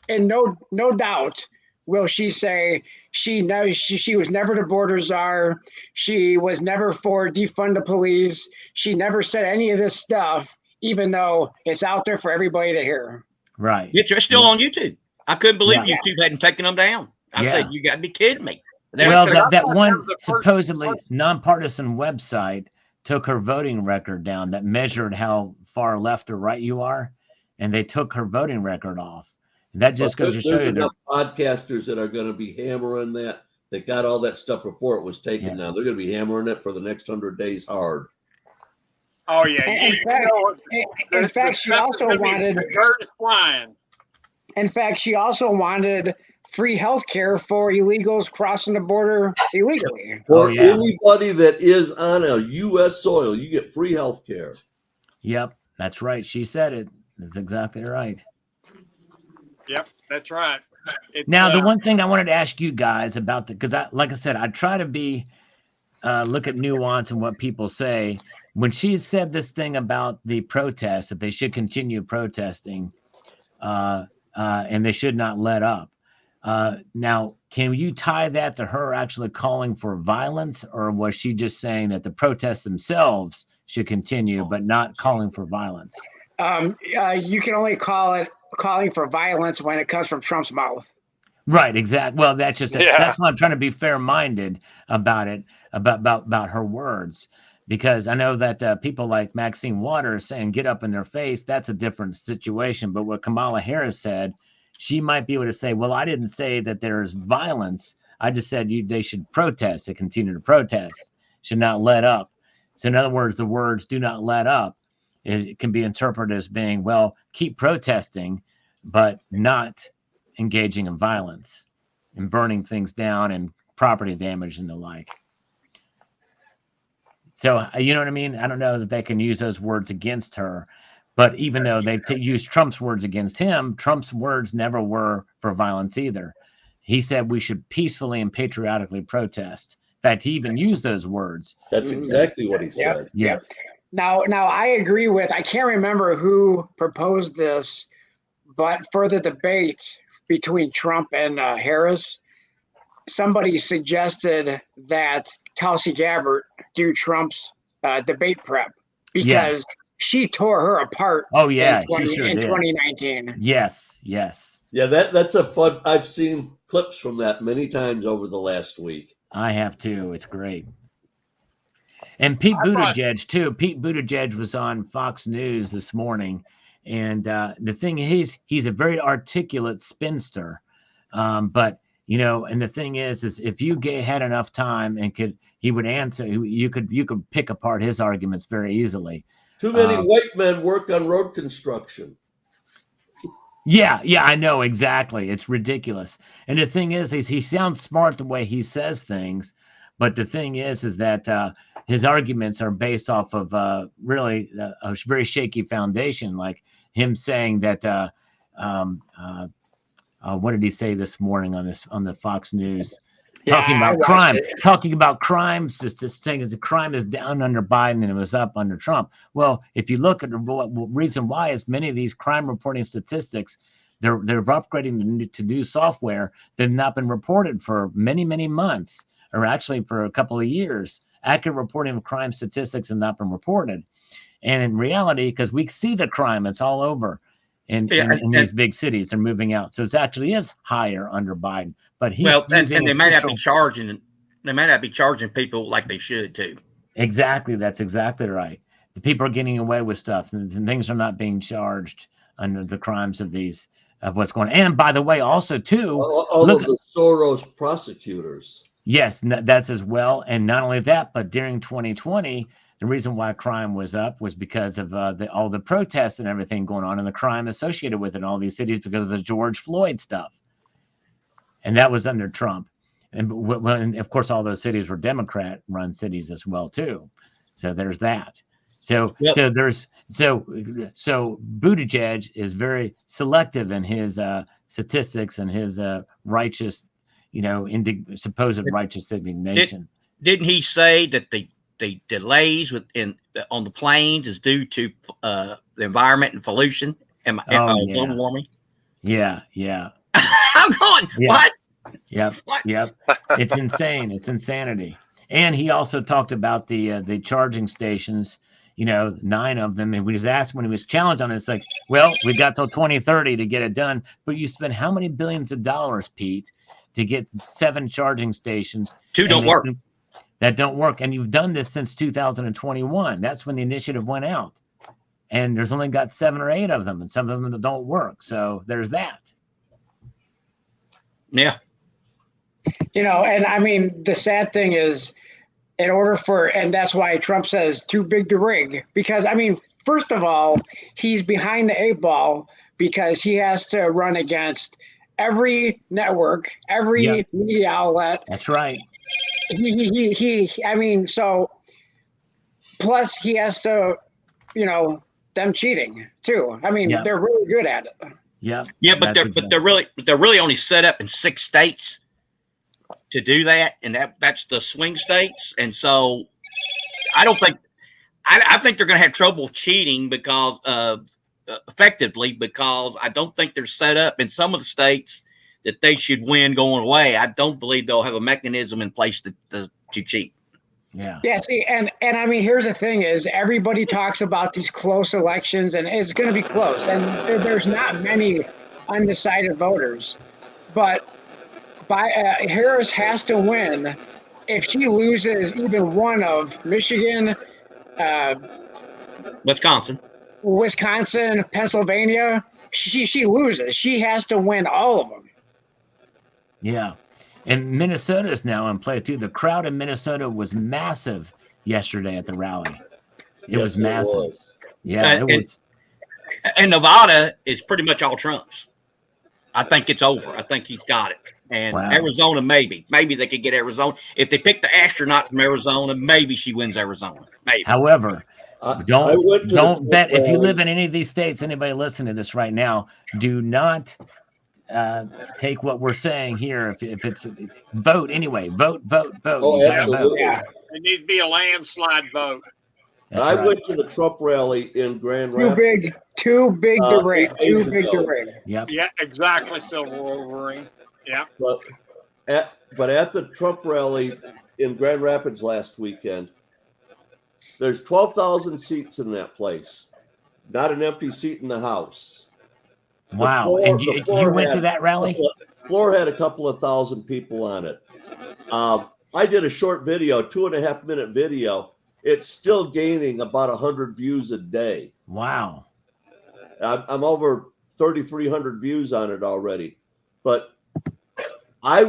no doubt will she say she knows she was never the border czar. She was never for defund the police. She never said any of this stuff, even though it's out there for everybody to hear. right. It's still on YouTube. I couldn't believe Yeah. YouTube hadn't taken them down. I Yeah. said, you got to be kidding me. Well, because I that thought that one was the first supposedly person. nonpartisan website took her voting record down that measured how far left or right you are, and they took her voting record off. And that just But goes to show there's you that. enough podcasters that are going to be hammering that. They got all that stuff before it was taken. Yeah. Now they're going to be hammering it for the next 100 days hard. Oh yeah. In fact, she also wanted. Birds flying. In fact, she also wanted free health care for illegals crossing the border illegally. For yeah. anybody that is on a U.S. soil, you get free health care. Yep, that's right. She said it. That's exactly right. Yep, that's right. It's, Now, the one thing I wanted to ask you guys about because like I said, I try to be look at nuance and what people say. When she said this thing about the protests, that they should continue protesting, and they should not let up. Now, can you tie that to her actually calling for violence, or was she just saying that the protests themselves should continue, but not calling for violence? You can only call it calling for violence when it comes from Trump's mouth. Right, exactly. Well, that's just Yeah. that's why I'm trying to be fair-minded about it, about her words, because I know that people like Maxine Waters saying "get up in their face," that's a different situation. But what Kamala Harris said, she might be able to say, "Well, I didn't say that there's violence. I just said they should protest. They continue to protest, should not let up." So, in other words, the words "do not let up" it can be interpreted as being, well, keep protesting, but not engaging in violence and burning things down and property damage and the like. So, you know what I mean? I don't know that they can use those words against her, but even though they've used Trump's words against him, Trump's words never were for violence either. He said we should peacefully and patriotically protest. In fact, he even used those words. That's exactly what he said. Yeah. Now I agree with, I can't remember who proposed this, but for the debate between Trump and Harris, somebody suggested that Tulsi Gabbard do Trump's debate prep because she tore her apart. Oh, yeah, in she sure did. 2019. Yes. Yeah, that's a fun. I've seen clips from that many times over the last week. I have too. It's great. And Pete Buttigieg too. Pete Buttigieg was on Fox News this morning, and the thing is, he's a very articulate spinster. But you know, and the thing is if you had enough time and he would answer. You could pick apart his arguments very easily. Too many white men work on road construction. Yeah, I know exactly. It's ridiculous. And the thing is he sounds smart the way he says things, but the thing is that his arguments are based off of really a very shaky foundation, like him saying that what did he say this morning on the Fox News? Talking about crimes, just saying the crime is down under Biden and it was up under Trump. Well, if you look at the reason why is many of these crime reporting statistics, they're upgrading to new software that have not been reported for many, many months, or actually for a couple of years. Accurate reporting of crime statistics have not been reported. And in reality, because we see the crime, it's all over in these big cities. They're moving out. So it actually is higher under Biden. But and they may not be charging. They may not be charging people like they should too. Exactly. That's exactly right. The people are getting away with stuff, and things are not being charged under the crimes of what's going on. And by the way, also too, all of the Soros prosecutors. Yes, that's as well. And not only that, but during 2020, the reason why crime was up was because of all the protests and everything going on and the crime associated with it in all these cities because of the George Floyd stuff. And that was under Trump. And of course, all those cities were Democrat-run cities as well, too. So there's that. So Buttigieg is very selective in his statistics and his righteous, supposed righteous indignation. Didn't he say that the delays on the planes is due to the environment and pollution and global warming? Yeah. I'm going, what? Yep. It's insane. It's insanity. And he also talked about the charging stations, 9 of them. And we just asked when he was challenged on it, it's like, well, we got till 2030 to get it done. But you spend how many billions of dollars, Pete, to get 7 charging stations? 2 don't work. That don't work. And you've done this since 2021. That's when the initiative went out. and there's only got 7 or 8 of them, and some of them don't work. So there's that. Yeah. You know, and I mean, the sad thing is, in order for, and that's why Trump says too big to rig, because I mean, first of all, he's behind the 8 ball because he has to run against every network, every media outlet. That's right. I mean, so plus he has to, you know, them cheating too. I mean, they're really good at it. Yeah. Yeah, but they're really only set up in 6 states to do that, and that's the swing states. And so I think they're going to have trouble cheating because effectively, because I don't think they're set up in some of the states that they should win going away. I don't believe they'll have a mechanism in place to cheat. Yeah. Yeah. See, and I mean, here's the thing: is everybody talks about these close elections, and it's going to be close, and there's not many undecided voters, but Harris has to win. If she loses even one of Michigan, Wisconsin, Pennsylvania, she loses. She has to win all of them. Yeah. And Minnesota's now in play too. The crowd in Minnesota was massive yesterday at the rally. It was massive. Yeah, it was. And Nevada is pretty much all Trump's. I think it's over. I think he's got it. And Arizona, maybe they could get Arizona. If they pick the astronaut from Arizona, maybe she wins Arizona. Maybe. However, don't bet. If you live in any of these states, anybody listening to this right now, do not take what we're saying here. If it's vote anyway, vote. Oh, absolutely. Yeah. It needs to be a landslide vote. I went to the Trump rally in Grand Rapids. Too big to rig. Too big to rig. Yep. Yeah, exactly, Silver Wolverine. Yeah. But at the Trump rally in Grand Rapids last weekend, there's 12,000 seats in that place. Not an empty seat in the house. Wow. And you went to that rally? The floor had a couple of thousand people on it. I did a short video, 2.5-minute video. It's still gaining about 100 views a day. Wow. I'm over 3,300 views on it already. But I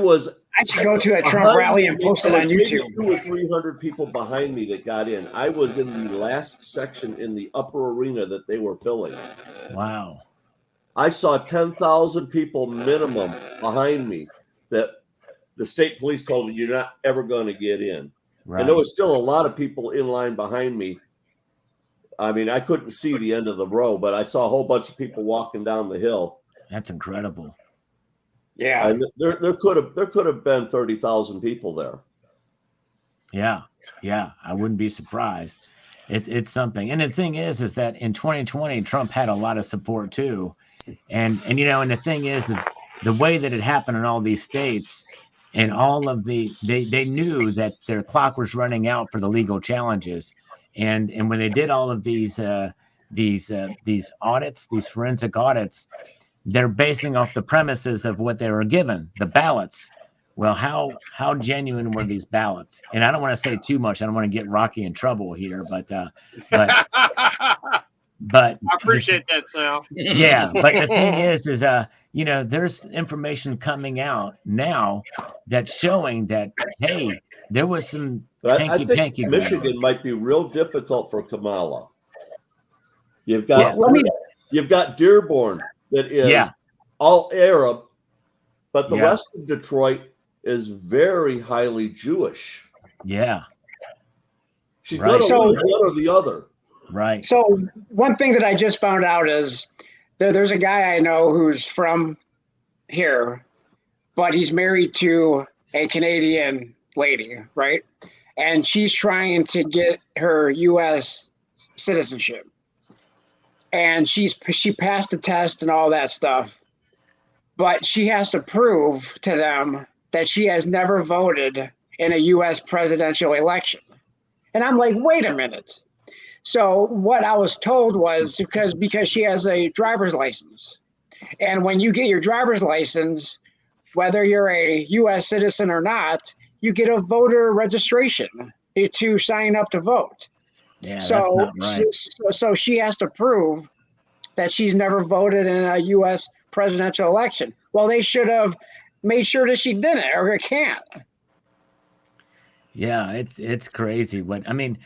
should go to a Trump rally and post it on YouTube. 200 or 300 people behind me that got in. I was in the last section in the upper arena that they were filling. Wow. I saw 10,000 people minimum behind me that the state police told me you're not ever going to get in. Right. And there was still a lot of people in line behind me. I mean, I couldn't see the end of the row, but I saw a whole bunch of people walking down the hill. That's incredible. Yeah. And there could have been 30,000 people there. Yeah. I wouldn't be surprised. It's something. And the thing is that in 2020, Trump had a lot of support too. And the thing is the way that it happened in all these states and all of they knew that their clock was running out for the legal challenges. And when they did all of these audits, these forensic audits, they're basing off the premises of what they were given, the ballots. Well, how genuine were these ballots? And I don't want to say too much. I don't want to get Rocky in trouble here, but I appreciate that, Sal. Yeah, but the thing is there's information coming out now that's showing that hey, there was some I think Michigan might be real difficult for Kamala. You've got Dearborn that is all Arab, but the rest of Detroit is very highly Jewish. Yeah. She's going to lose one or the other. Right. So one thing that I just found out is there's a guy I know who's from here, but he's married to a Canadian lady, right? And she's trying to get her U.S. citizenship. And she passed the test and all that stuff. But she has to prove to them that she has never voted in a U.S. presidential election. And I'm like, wait a minute. So what I was told was because she has a driver's license. And when you get your driver's license, whether you're a U.S. citizen or not, you get a voter registration to sign up to vote. Yeah, So, that's not right. so she has to prove that she's never voted in a U.S. presidential election. Well, they should have made sure that she didn't or can't. Yeah, it's crazy. What I mean,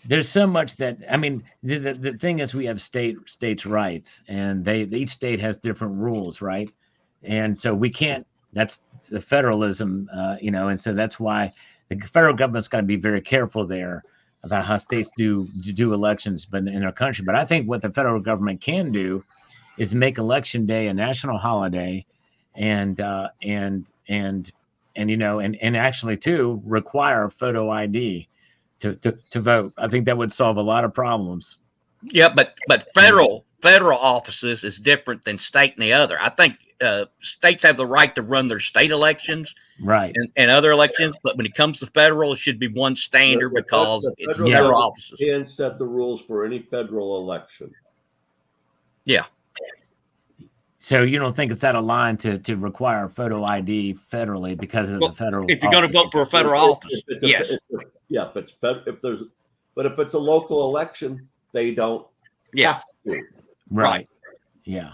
there's so much that I mean. The thing is, we have states' rights, and each state has different rules, right? And so we can't. That's the federalism, and so that's why the federal government's got to be very careful there about how states do elections, but in our country. But I think what the federal government can do is make election day a national holiday, and actually too require photo ID to vote. I think that would solve a lot of problems. Yeah, but federal offices is different than state and the other. I think states have the right to run their state elections, right, and other elections, but when it comes to federal, it should be one standard because it's federal offices. And set the rules for any federal election. Yeah. So you don't think it's out of line to require photo ID federally because of the federal? If you're going to vote for a federal office, yes. If it's a local election, they don't have to. Right. Yeah.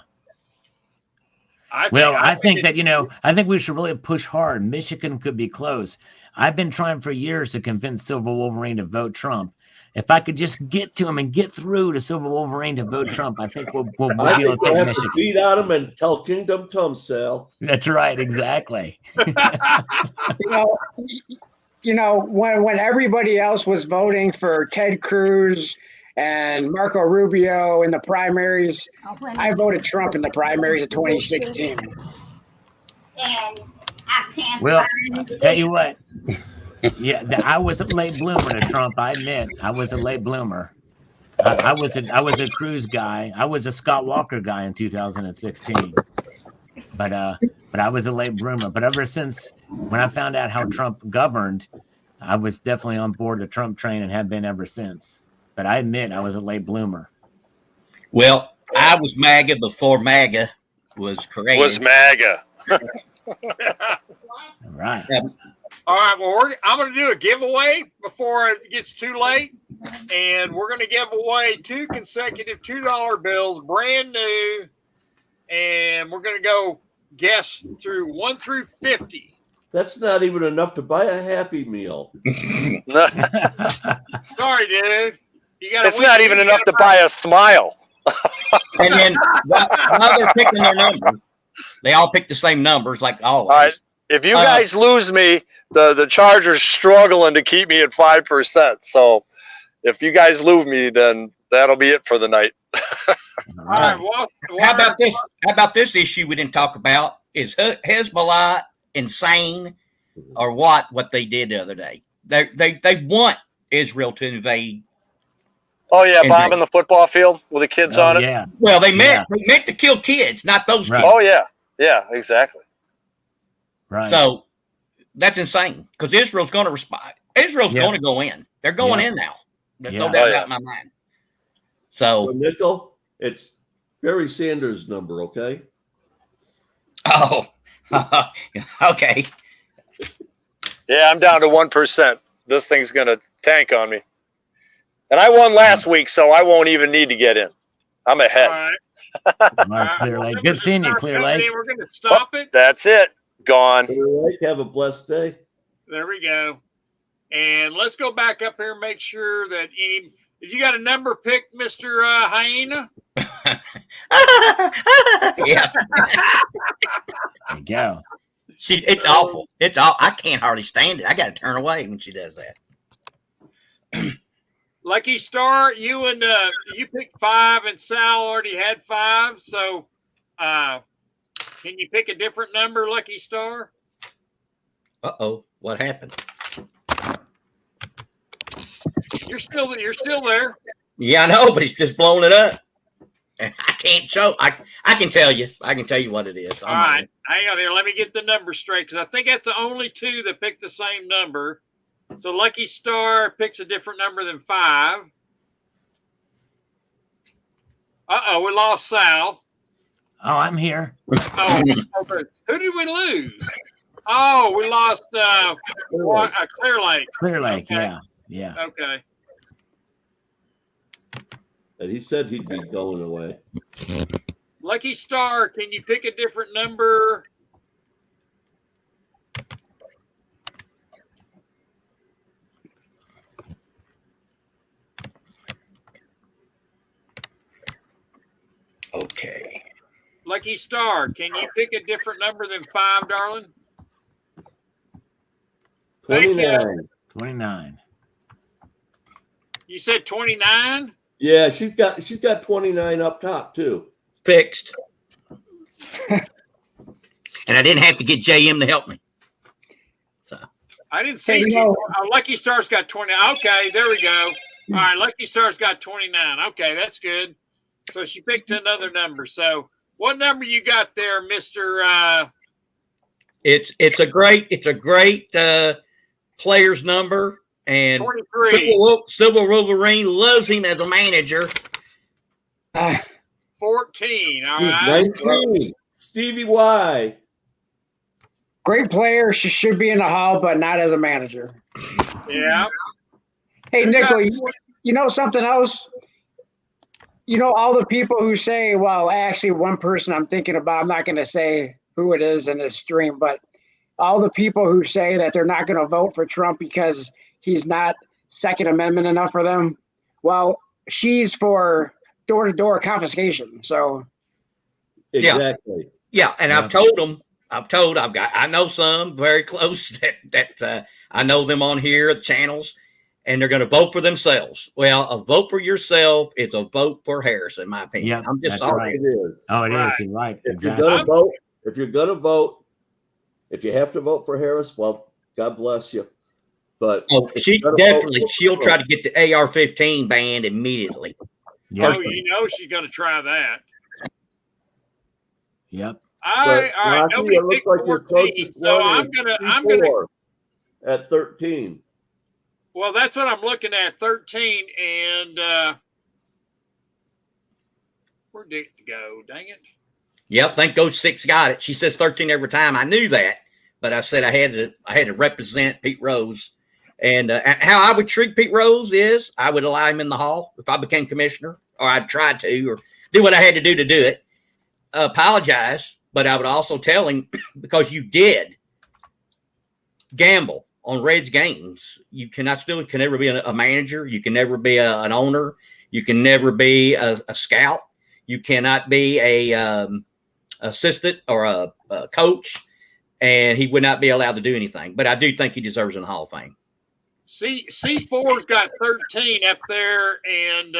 I think we should really push hard. Michigan could be close. I've been trying for years to convince Silver Wolverine to vote Trump. If I could just get to him and get through to Silver Wolverine to vote Trump, I think we'll be able to take Michigan. Beat on him and tell Kingdom come, Sal. That's right, exactly. When everybody else was voting for Ted Cruz and Marco Rubio in the primaries, I voted Trump in the primaries of 2016. Well, tell you what. Yeah, I was a late bloomer to Trump. I admit, I was a late bloomer. I was a Cruz guy. I was a Scott Walker guy in 2016. But I was a late bloomer. But ever since when I found out how Trump governed, I was definitely on board the Trump train and have been ever since. But I admit I was a late bloomer. Well, I was MAGA before MAGA was created. Was MAGA. All right. All right, well, I'm going to do a giveaway before it gets too late, and we're going to give away 2 consecutive $2 bills, brand new, and we're going to go guess through 1 through 50. That's not even enough to buy a Happy Meal. Sorry, dude. It's not even enough to buy a smile. And then while they're picking their numbers, they all pick the same numbers like always. All right. If you guys lose me, the Chargers struggling to keep me at 5%. So if you guys lose me, then that'll be it for the night. All right. Well, How about this? How about this issue we didn't talk about? Is Hezbollah insane or what they did the other day? They want Israel to invade. Oh yeah, bombing the football field with the kids on it. Yeah. Well, they meant to kill kids, not those kids. Oh yeah, exactly. Right. So that's insane because Israel's going to respond. Israel's going to go in. They're going in now. There's no doubt about in my mind. So Nickel, it's Barry Sanders' number, okay? Oh, okay. Yeah, I'm down to 1%. This thing's gonna tank on me. And I won last week, so I won't even need to get in. I'm ahead. All right. Clear Lake. Good seeing you, Clear Lake. We're going to stop it. That's it. Gone. Clear Lake, have a blessed day. There we go. And let's go back up here and make sure that did you got a number picked, Mr. Hyena? Yeah. There you go. It's awful. It's all. I can't hardly stand it. I got to turn away when she does that. Lucky Star, you picked 5, and Sal already had 5. So, can you pick a different number, Lucky Star? Uh-oh, what happened? You're still there. Yeah, I know, but he's just blowing it up. And I can't show. I can tell you. I can tell you what it is. All right, hang on here. Let me get the number straight because I think that's the only 2 that picked the same number. So Lucky Star picks a different number than 5. Uh-oh, we lost Sal. Oh, I'm here. Oh, who did we lose? Oh, we lost Clear Lake. Clear Lake, Okay. yeah. Okay. And he said he'd be going away. Lucky Star, can you pick a different number? Okay. Lucky Star, can you pick a different number than 5, darling? Thank you. 29. 29. You said 29? Yeah, she's got 29 up top too. Fixed. And I didn't have to get JM to help me. I didn't see Hey, you you. know- Lucky Star's got 20. Okay, there we go. All right, Lucky Star's got 29. Okay, that's good. So she picked another number. So what number you got there, Mr. It's a great player's number, and 23? Silver Wolverine loves him as a manager. 14. All He's right. 19. Stevie Y. Great player. She should be in the hall, but not as a manager. Yeah. Hey, Good Nickel, job. you know something else? You know, all the people who say, well, actually, one person I'm thinking about, I'm not going to say who it is in this stream, but all the people who say that they're not going to vote for Trump because he's not Second Amendment enough for them, well, she's for door-to-door confiscation. So, Exactly. Yeah, and I've told them. I know some very close that I know them on here, the channels, and they're going to vote for themselves. Well, a vote for yourself is a vote for Harris, in my opinion. Yep, I'm just that's sorry. right. It is. Oh, it is. Right. You're right. If Exactly. you're gonna vote, if you have to vote for Harris, well, God bless you. But Oh, she Gotta definitely vote. she'll try to get the AR-15 banned immediately. Yep. Oh, you know she's going to try that. Yep. All right. Rocky, Nobody it looks picked like your 14, closest so one I'm is gonna. C4 at 13. Well, that's what I'm looking at, 13, and where did it go? Dang it! Yep, think those 6 got it. She says 13 every time. I knew that, but I said I had to represent Pete Rose. And how I would treat Pete Rose is I would allow him in the hall if I became commissioner, or I'd try to, or do what I had to do it. Apologize, but I would also tell him, because you did gamble on Reds games, you can never be a manager. You can never be an owner. You can never be a scout. You cannot be a assistant or a coach, and he would not be allowed to do anything. But I do think he deserves in the Hall of Fame. C4's got 13 up there, and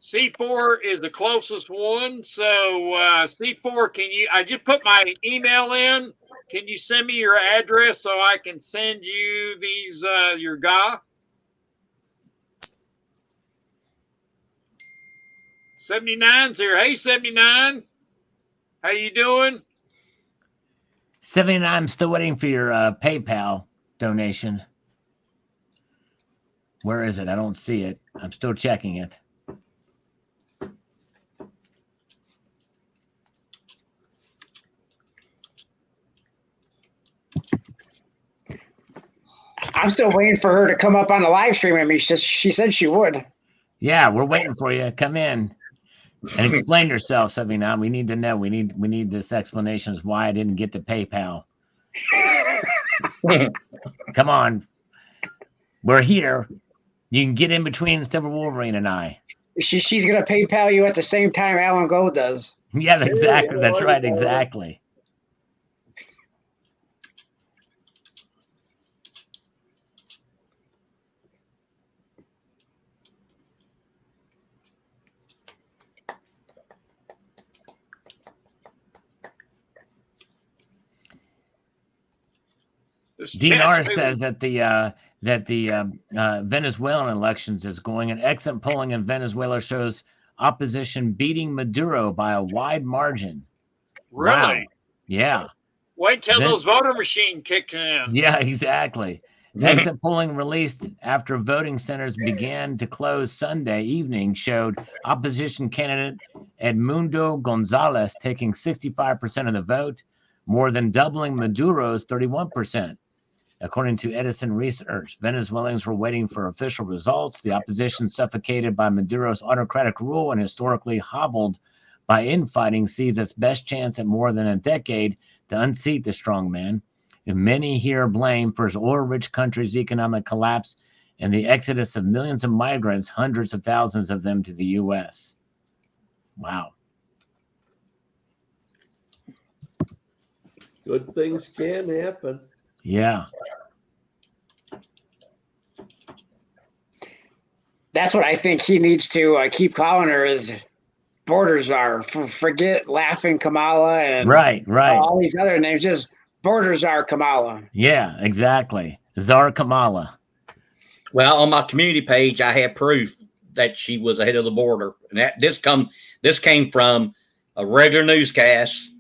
C4 is the closest one. So C4, I just put my email in. Can you send me your address so I can send you these your guy? 79's here. Hey, 79. How you doing? 79. I'm still waiting for your PayPal donation. Where is it? I don't see it. I'm still checking it. I'm still waiting for her to come up on the live stream with me. She said she would. Yeah, we're waiting for you. Come in and explain yourself, 79. We need to know. We need this explanation as why I didn't get the PayPal. Come on. We're here. You can get in between Silver Wolverine and I. She's gonna PayPal you at the same time Alan Gold does. Yeah, exactly. That's right. Yeah. Exactly. This DNR chat's says that the Venezuelan elections is going, and exit polling in Venezuela shows opposition beating Maduro by a wide margin. really. Wow. Yeah. Wait till Then- those voter machine kick in. Yeah, exactly. Exit polling released after voting centers began to close Sunday evening showed opposition candidate Edmundo Gonzalez taking 65% of the vote, more than doubling Maduro's 31%. According to Edison Research, Venezuelans were waiting for official results. The opposition, suffocated by Maduro's autocratic rule and historically hobbled by infighting, sees its best chance at more than a decade to unseat the strongman. And many here blame for his oil-rich country's economic collapse and the exodus of millions of migrants, hundreds of thousands of them, to the U.S. Wow. Good things can happen. Yeah. That's what I think he needs to keep calling her is border czar. Forget laughing Kamala and Right. all these other names. Just border czar Kamala. Yeah, exactly. Czar Kamala. Well, on my community page, I have proof that she was ahead of the border, and that this came from a regular newscast,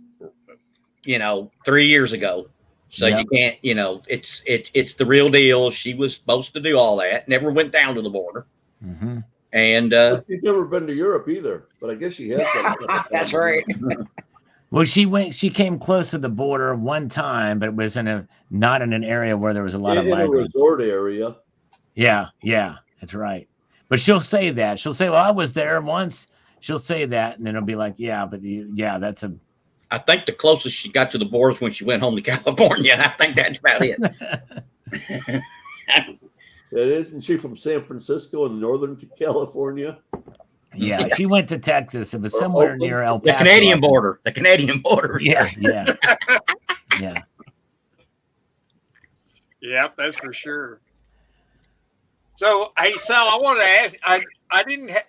3 years ago. So Yep. you can't, it's the real deal. She was supposed to do all that. Never went down to the border, Mm-hmm. and But she's never been to Europe either. But I guess she has been. That's right. Well, she came close to the border one time, but it was not in an area where there was a lot of In a migrants. resort area. Yeah, that's right. But she'll say that. She'll say, "Well, I was there once." She'll say that, and then it'll be like, "Yeah, but that's a." I think the closest she got to the border is when she went home to California. I think that's about it. Isn't she from San Francisco in Northern California? Yeah, she went to Texas. It was somewhere Oakland? near El The Paso. Canadian border. The Canadian border. Yeah. Yep, that's for sure. So, hey, Sal, I wanted to ask. I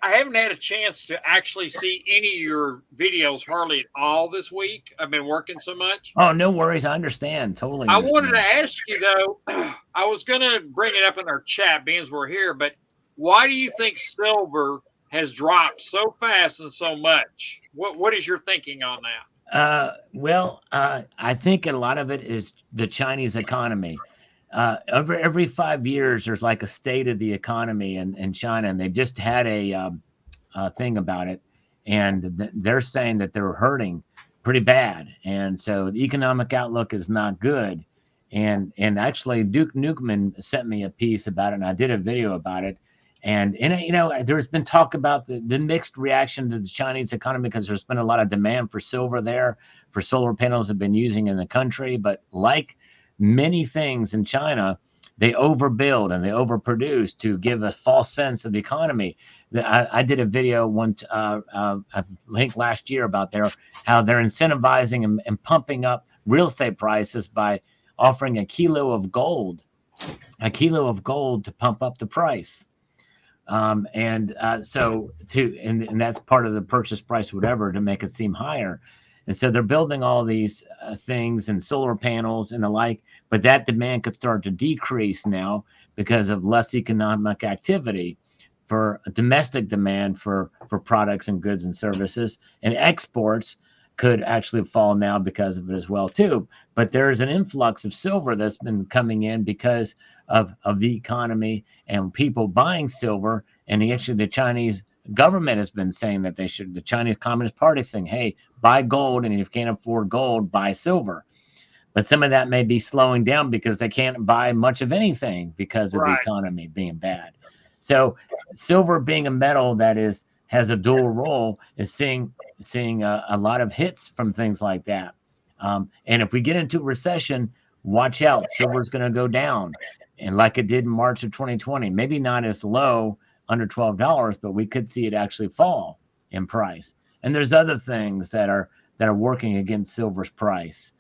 haven't had a chance to actually see any of your videos hardly at all this week. I've been working so much. Oh, no worries. I understand. Totally. I Understand. wanted to ask you though. I was going to bring it up in our chat, being as we're here, but why do you think silver has dropped so fast and so much? What is your thinking on that? Well, I think a lot of it is the Chinese economy. Every 5 years, there's like a state of the economy in China, and they just had a thing about it, and they're saying that they're hurting pretty bad, and so the economic outlook is not good. And actually, Duke Nukem sent me a piece about it, and I did a video about it. And there's been talk about the mixed reaction to the Chinese economy because there's been a lot of demand for silver there, for solar panels have been using in the country, but like many things in China, they overbuild and they overproduce to give a false sense of the economy. I did a video I think last year about how they're incentivizing and pumping up real estate prices by offering a kilo of gold to pump up the price. And that's part of the purchase price, whatever, to make it seem higher. And so they're building all these things and solar panels and the like, but that demand could start to decrease now because of less economic activity for domestic demand for products and goods and services, and exports could actually fall now because of it as well too. But there's an influx of silver that's been coming in because of the economy and people buying silver. And actually the Chinese government has been saying that the Chinese Communist Party is saying, hey, buy gold, and if you can't afford gold, buy silver. But some of that may be slowing down because they can't buy much of anything because of the economy being bad. So silver being a metal that has a dual role is seeing a lot of hits from things like that. And if we get into recession, watch out, silver's going to go down. And like it did in March of 2020, maybe not as low, under $12, but we could see it actually fall in price. And there's other things that are working against silver's price.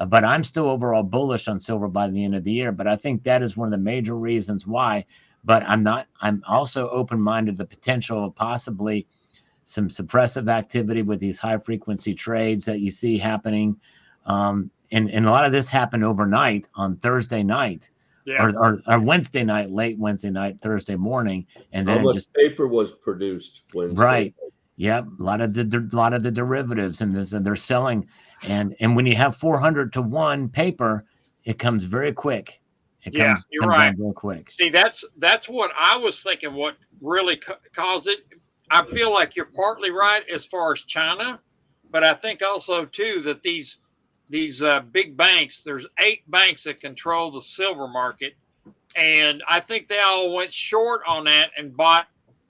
But I'm still overall bullish on silver by the end of the year. But I think that is one of the major reasons why. But I'm also open-minded to the potential of possibly some suppressive activity with these high frequency trades that you see happening. And a lot of this happened overnight on Thursday night. Yeah. Or Wednesday night, late Wednesday night, Thursday morning, and then how much paper was produced Wednesday? Right. Yep. A lot of the derivatives and they're selling, and when you have 400 to 1 paper, it comes very quick. You're right. Down real quick. See, that's what I was thinking. What really caused it? I feel like you're partly right as far as China, but I think also too that these these big banks. There's 8 banks that control the silver market, and I think they all went short on that and bought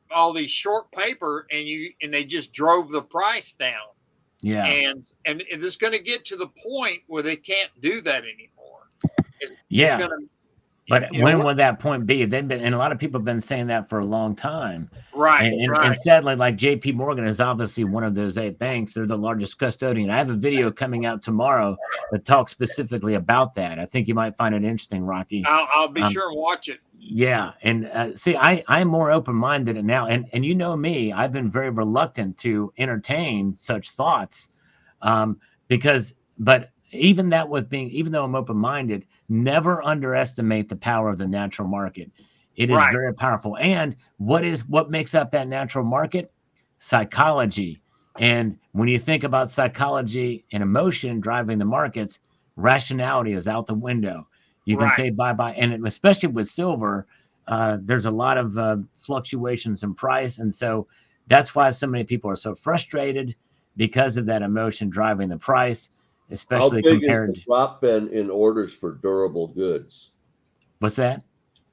all these short paper, and they just drove the price down. Yeah. And it's going to get to the point where they can't do that anymore. It's Yeah. gonna, But when would that point be? They've been, and a lot of people have been saying that for a long time. right, And sadly, like JP Morgan is obviously one of those 8 banks. They're the largest custodian. I have a video coming out tomorrow that talks specifically about that. I think you might find it interesting, Rocky. I'll be sure and watch it. Yeah. And see, I'm more open-minded now. And you know me, I've been very reluctant to entertain such thoughts but even though I'm open-minded, never underestimate the power of the natural market. It is very powerful. And what makes up that natural market? Psychology. And when you think about psychology and emotion driving the markets, rationality is out the window. You can say bye-bye. And especially with silver, there's a lot of fluctuations in price. And so that's why so many people are so frustrated, because of that emotion driving the price, especially compared. How big is the drop been in orders for durable goods? What's that?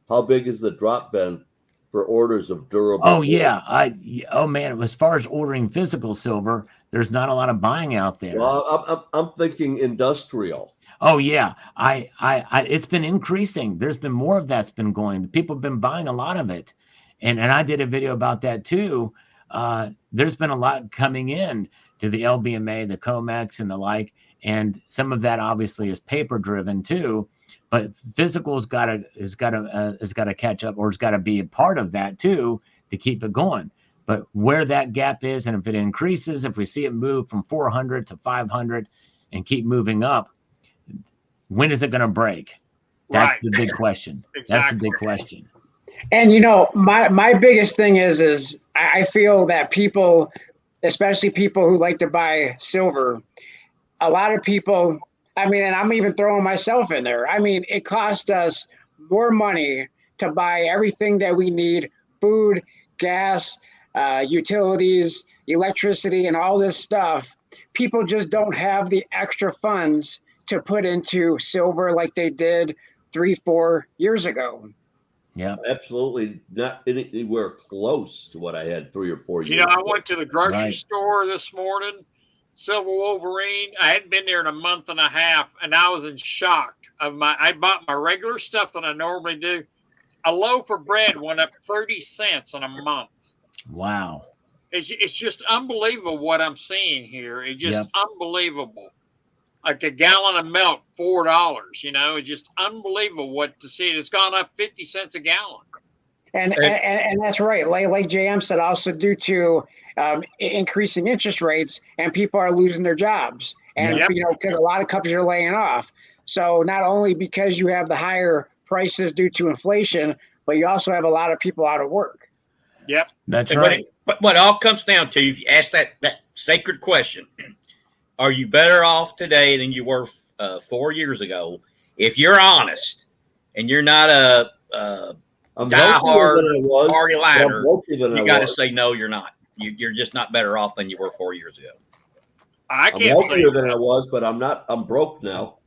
How big is the drop been for orders of durable Oh, goods? yeah. Oh, man. As far as ordering physical silver, there's not a lot of buying out there. Well, I'm thinking industrial. Oh, yeah. It's been increasing. There's been more of that's been going. People have been buying a lot of it. And I did a video about that, too. There's been a lot coming in to the LBMA, the COMEX, and the like. And some of that obviously is paper driven too, but physical's got to catch up, or it's got to be a part of that too to keep it going. But where that gap is, and if it increases, if we see it move from 400 to 500 and keep moving up, when is it going to break? That's the big question. Exactly. That's the big question. And my biggest thing is I feel that people, especially people who like to buy silver, a lot of people, and I'm even throwing myself in there. It costs us more money to buy everything that we need: food, gas, utilities, electricity, and all this stuff. People just don't have the extra funds to put into silver like they did 3-4 years ago. Yeah, absolutely not anywhere close to what I had 3 or 4 years ago. I went to the grocery store this morning, Silver Wolverine. I hadn't been there in a month and a half, and I was in shock. I bought my regular stuff that I normally do. A loaf of bread went up 30 cents in a month. Wow. It's just unbelievable what I'm seeing here. It's just unbelievable. Like a gallon of milk, $4. It's just unbelievable what to see. It's gone up 50 cents a gallon. And that's right. Like JM said, also due to increasing interest rates, and people are losing their jobs, and because a lot of companies are laying off. So not only because you have the higher prices due to inflation, but you also have a lot of people out of work. Yep, that's right. What it all comes down to, if you ask that sacred question, are you better off today than you were 4 years ago? If you're honest and you're not a diehard party liner, you got to say no, you're not. You're just not better off than you were 4 years ago. I'm wealthier than I was, but I'm not. I'm broke now.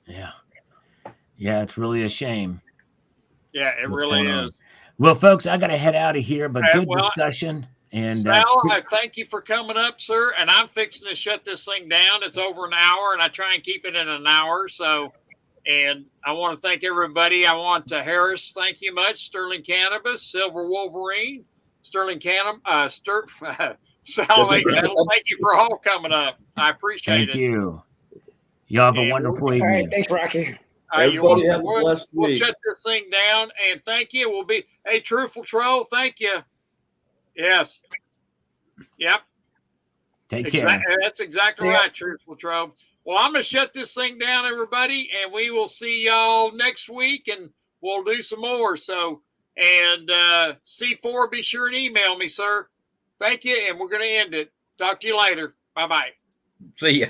Yeah, it's really a shame. Yeah, it really is. Well, folks, I got to head out of here, but good discussion. And Sal, I thank you for coming up, sir. And I'm fixing to shut this thing down. It's over an hour, and I try and keep it in an hour. So, and I want to thank everybody. I want to Harris, thank you much. Sterling Cannabis, Silver Wolverine, Sterling Cannabis, Salvation. Thank you for all coming up. I appreciate it. Thank you. Y'all have a wonderful evening. All right, thanks, Rocky. Everybody have a blessed week. We'll shut this thing down, and thank you. We'll be Truthful Troll. Thank you. Yes. Yep. Take care. That's exactly right, Truthful Troll. Well, I'm going to shut this thing down, everybody, and we will see y'all next week, and we'll do some more. So, and C4, be sure and email me, sir. Thank you, and we're going to end it. Talk to you later. Bye-bye. See ya.